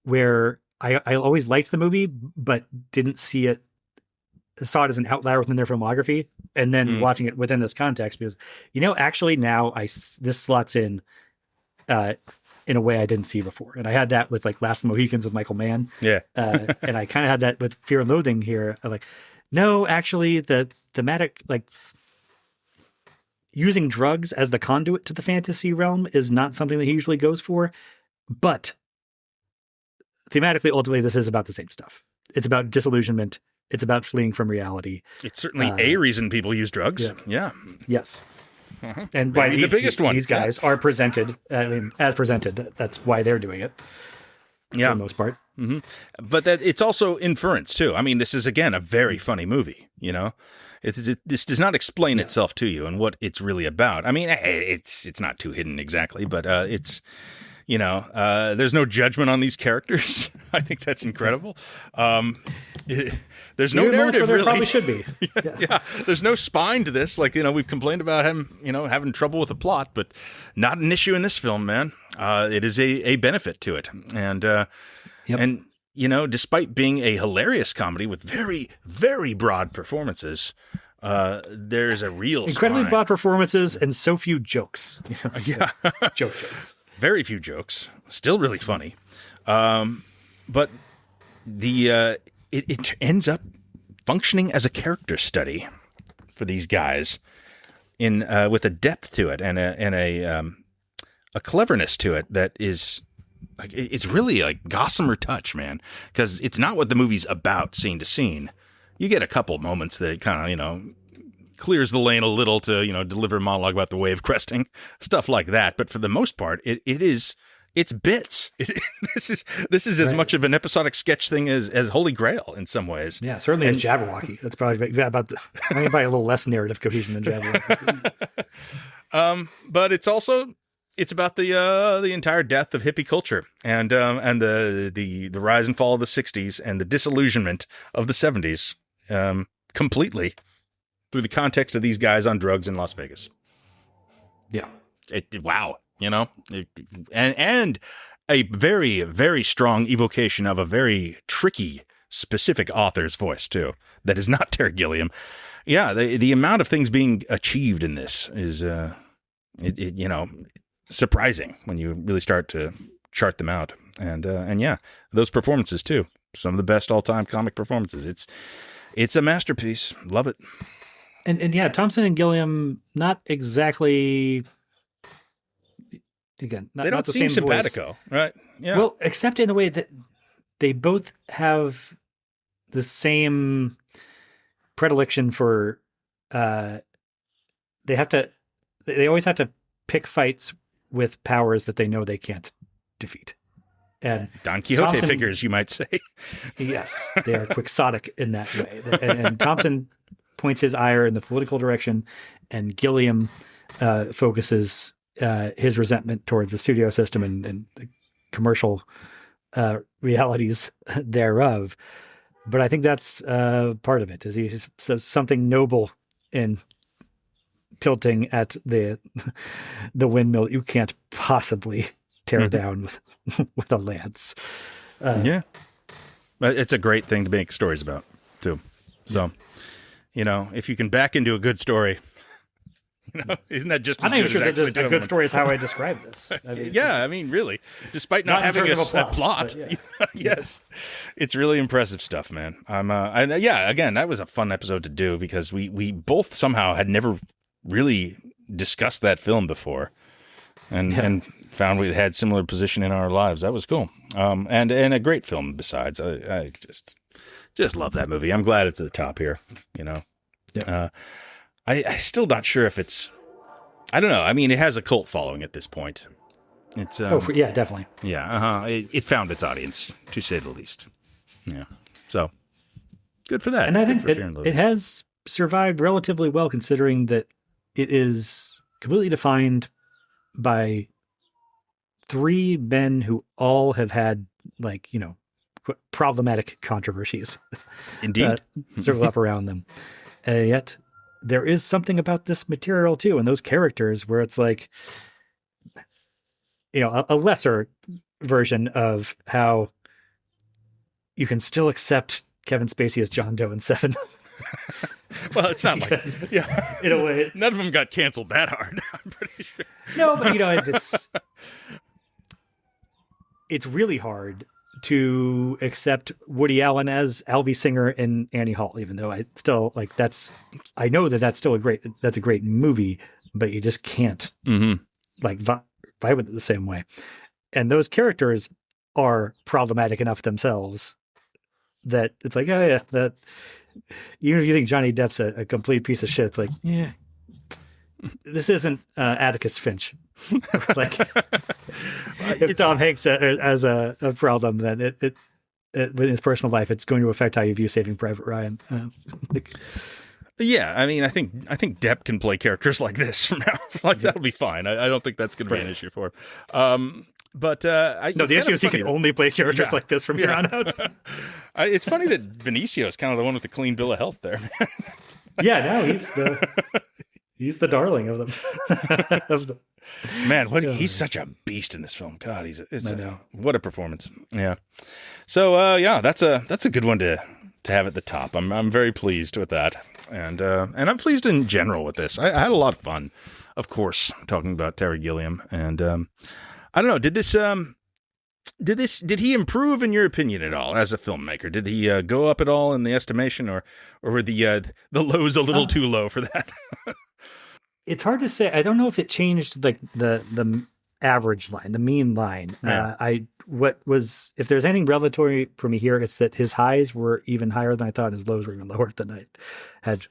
where I always liked the movie, but didn't saw it as an outlier within their filmography. And then watching it within this context, because, actually now this slots in a way I didn't see before. And I had that with like Last of the Mohicans with Michael Mann. Yeah. And I kind of had that with Fear and Loathing here. I'm like, no, actually the thematic, like using drugs as the conduit to the fantasy realm is not something that he usually goes for, but thematically, ultimately, this is about the same stuff. It's about disillusionment. It's about fleeing from reality. It's certainly a reason people use drugs. Yeah. Yes. And by the biggest one. These guys are presented, as presented. That's why they're doing it. For the most part. Mm-hmm. But it's also inference, too. I mean, this is, again, a very funny movie, This does not explain itself to you and what it's really about. I mean, it's not too hidden exactly, but it's... there's no judgment on these characters. I think that's incredible. There's no narrative, really. Probably should be. Yeah. There's no spine to this. Like, we've complained about him, having trouble with the plot, but not an issue in this film, man. It is a benefit to it. And, despite being a hilarious comedy with very, very broad performances, there's a real incredibly spine. broad performances and so few jokes. Yeah. Jokes. Very few jokes. Still really funny. But it ends up functioning as a character study for these guys with a depth to it and a cleverness to it that is like, it's really like Gossamer touch, man, because it's not what the movie's about scene to scene. You get a couple moments that kind of, clears the lane a little to, deliver a monologue about the wave cresting, stuff like that. But for the most part, it's bits. This is as much of an episodic sketch thing as Holy Grail in some ways. Yeah, certainly in Jabberwocky. That's probably about probably a little less narrative cohesion than Jabberwocky. But it's about the entire death of hippie culture and the rise and fall of the 60s and the disillusionment of the 70s completely through the context of these guys on drugs in Las Vegas. Yeah. Wow. And a very, very strong evocation of a very tricky, specific author's voice, too. That is not Terry Gilliam. Yeah, the amount of things being achieved in this is, surprising when you really start to chart them out. And yeah, those performances, too. Some of the best all-time comic performances. It's a masterpiece. Love it. And yeah, Thompson and Gilliam, not exactly... Again, they don't the seem same simpatico, voice. Right? Yeah. Well, except in the way that they both have the same predilection for. They always have to pick fights with powers that they know they can't defeat. And Don Quixote figures, you might say. Yes, they are quixotic in that way. And Thompson points his ire in the political direction, and Gilliam focuses his resentment towards the studio system and the commercial realities thereof. But I think that's part of it. Is he's something noble in tilting at the windmill you can't possibly tear down with a lance. Yeah, it's a great thing to make stories about too. So, if you can back into a good story. Isn't that just? I'm not even sure that a good story is how I describe this. I mean, really, despite not having a plot, yeah. Yes, it's really impressive stuff, man. Again, that was a fun episode to do because we both somehow had never really discussed that film before, and found we had similar position in our lives. That was cool, and a great film. Besides, I just love that movie. I'm glad it's at the top here. Yeah. I still not sure if it's. I don't know. I mean, it has a cult following at this point. It's yeah, definitely. Yeah, it found its audience, to say the least. Yeah, so good for that. And I think it has survived relatively well, considering that it is completely defined by three men who all have had problematic controversies. Indeed, circle up around them, yet. There is something about this material too, and those characters where it's like, a lesser version of how you can still accept Kevin Spacey as John Doe in Seven. Well, it's not like, yeah, in a way, none of them got canceled that hard. I'm pretty sure. No, but it's really hard to accept Woody Allen as Alvy Singer in Annie Hall, even though I still I know that's still a great movie, but you just can't vibe with it the same way. And those characters are problematic enough themselves that it's like, oh yeah, that even if you think Johnny Depp's a complete piece of shit, it's like, yeah, this isn't Atticus Finch. If Tom Hanks as a problem, then it in his personal life, it's going to affect how you view Saving Private Ryan. Yeah, I mean, I think Depp can play characters like this from now. That'll be fine. I don't think that's going to be an issue for him. But the issue is he can only play characters like this from here on out. It's funny that Benicio is kind of the one with the clean bill of health there, man. Yeah, no, he's the darling of them. Man, he's such a beast in this film. God, what a performance. Yeah. So that's a good one to have at the top. I'm very pleased with that, and I'm pleased in general with this. I had a lot of fun, of course, talking about Terry Gilliam, and I don't know. Did he improve in your opinion at all as a filmmaker? Did he go up at all in the estimation, or were the lows a little too low for that? It's hard to say. I don't know if it changed the average line, the mean line. Yeah. If there's anything revelatory for me here, it's that his highs were even higher than I thought, and his lows were even lower than I had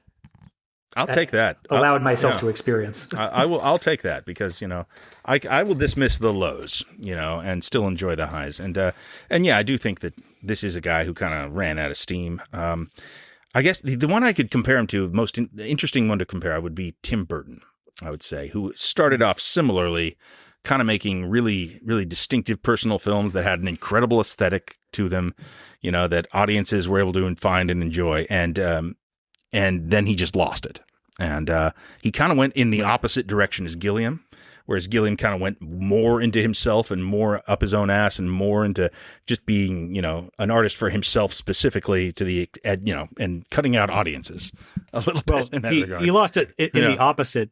I'll take that. allowed myself yeah. to experience. I'll take that because, I will dismiss the lows, and still enjoy the highs. And yeah, I do think that this is a guy who kind of ran out of steam. I guess the one I could compare him to, the interesting one to compare, would be Tim Burton, I would say, who started off similarly, kind of making really, really distinctive personal films that had an incredible aesthetic to them, that audiences were able to find and enjoy. And then he just lost it. And he kind of went in the opposite direction as Gilliam, whereas Gilliam kind of went more into himself and more up his own ass and more into just being, an artist for himself specifically and cutting out audiences a little bit in that regard. He lost it in the opposite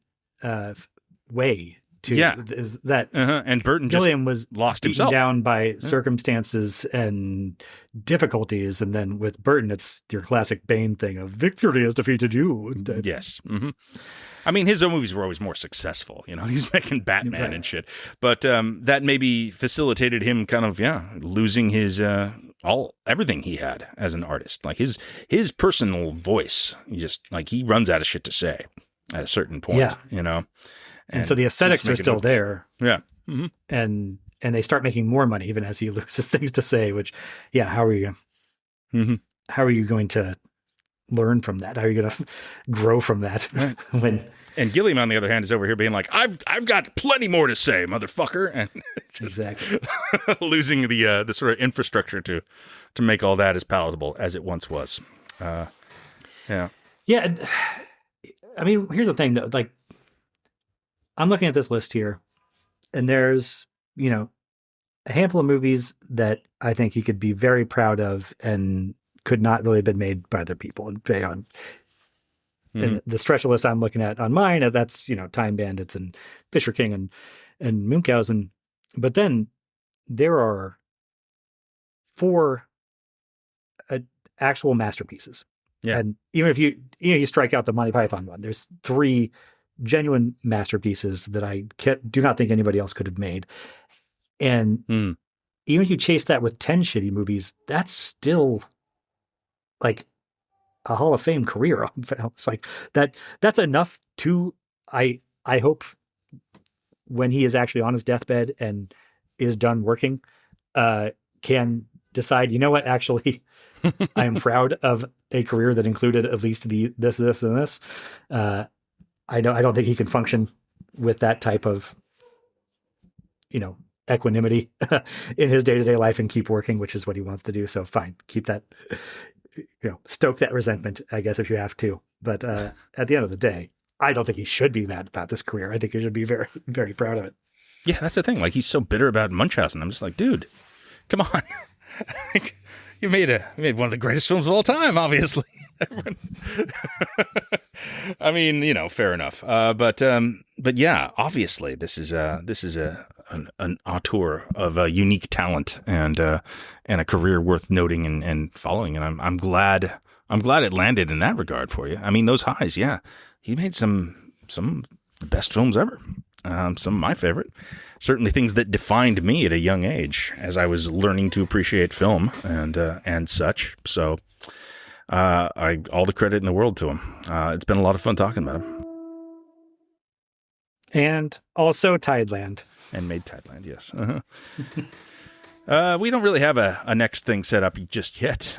way. Is that and Burton Gilliam just was lost beaten himself down by circumstances and difficulties, and then with Burton, it's your classic Bane thing of victory has defeated you. Yes. Mm-hmm. I mean, his own movies were always more successful. He's making Batman and shit, but that maybe facilitated him kind of losing his everything he had as an artist, like his personal voice. He runs out of shit to say at a certain point. And so the aesthetics are still there. Yeah. Mm-hmm. And they start making more money even as he loses things to say, which, how are you going to learn from that? How are you going to grow from that? And Gilliam, on the other hand, is over here being like, I've got plenty more to say, motherfucker. And exactly losing the sort of infrastructure to make all that as palatable as it once was. Yeah. I mean, here's the thing though, I'm looking at this list here, and there's, a handful of movies that I think he could be very proud of and could not really have been made by other people. And the stretch of list I'm looking at on mine, that's, Time Bandits and Fisher King and Munchausen. But then there are 4 actual masterpieces. Yeah. And even if you strike out the Monty Python one, there's 3 genuine masterpieces that I do not think anybody else could have made. And even if you chase that with 10 shitty movies, that's still like a Hall of Fame career. It's like that's enough to, I hope when he is actually on his deathbed and is done working, can decide, you know what, actually, I am proud of a career that included at least this, and this. I don't think he can function with that type of, equanimity in his day-to-day life and keep working, which is what he wants to do. So fine, keep that, stoke that resentment, I guess, if you have to. But at the end of the day, I don't think he should be mad about this career. I think he should be very, very proud of it. Yeah, that's the thing. He's so bitter about Munchausen. I'm just like, dude, come on. You made one of the greatest films of all time, obviously. I mean, fair enough. But yeah, obviously this is an auteur of a unique talent and a career worth noting and following. And I'm glad it landed in that regard for you. I mean, those highs, yeah, he made some of the best films ever. Some of my favorite, certainly things that defined me at a young age as I was learning to appreciate film and such. So, all the credit in the world to him. It's been a lot of fun talking about him. And also Tideland. And made Tideland, yes. Uh-huh. We don't really have a next thing set up just yet.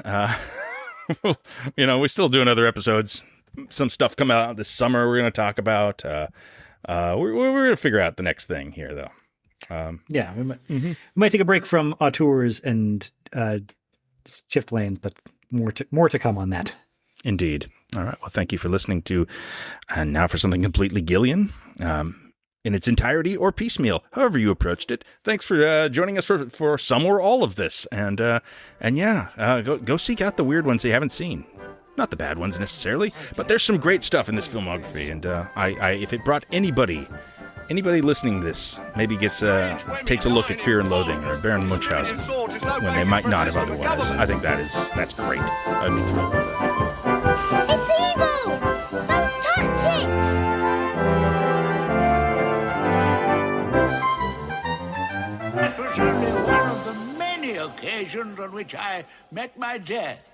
We're still doing other episodes. Some stuff come out this summer we're going to talk about. We're going to figure out the next thing here, though. We might take a break from auteurs and shift lanes, but more to come on that. Indeed. All right. Well, thank you for listening to And Now for Something Completely Gillian, in its entirety or piecemeal, however you approached it. Thanks for joining us for some or all of this. And go seek out the weird ones you haven't seen. Not the bad ones necessarily, but there's some great stuff in this filmography. And if it brought anybody listening to this maybe takes a look at Fear and Loathing or Baron Munchausen when they might not have otherwise, I think that's great. I'd be thrilled with that. It's evil! Don't touch it! occasions on which I met my death.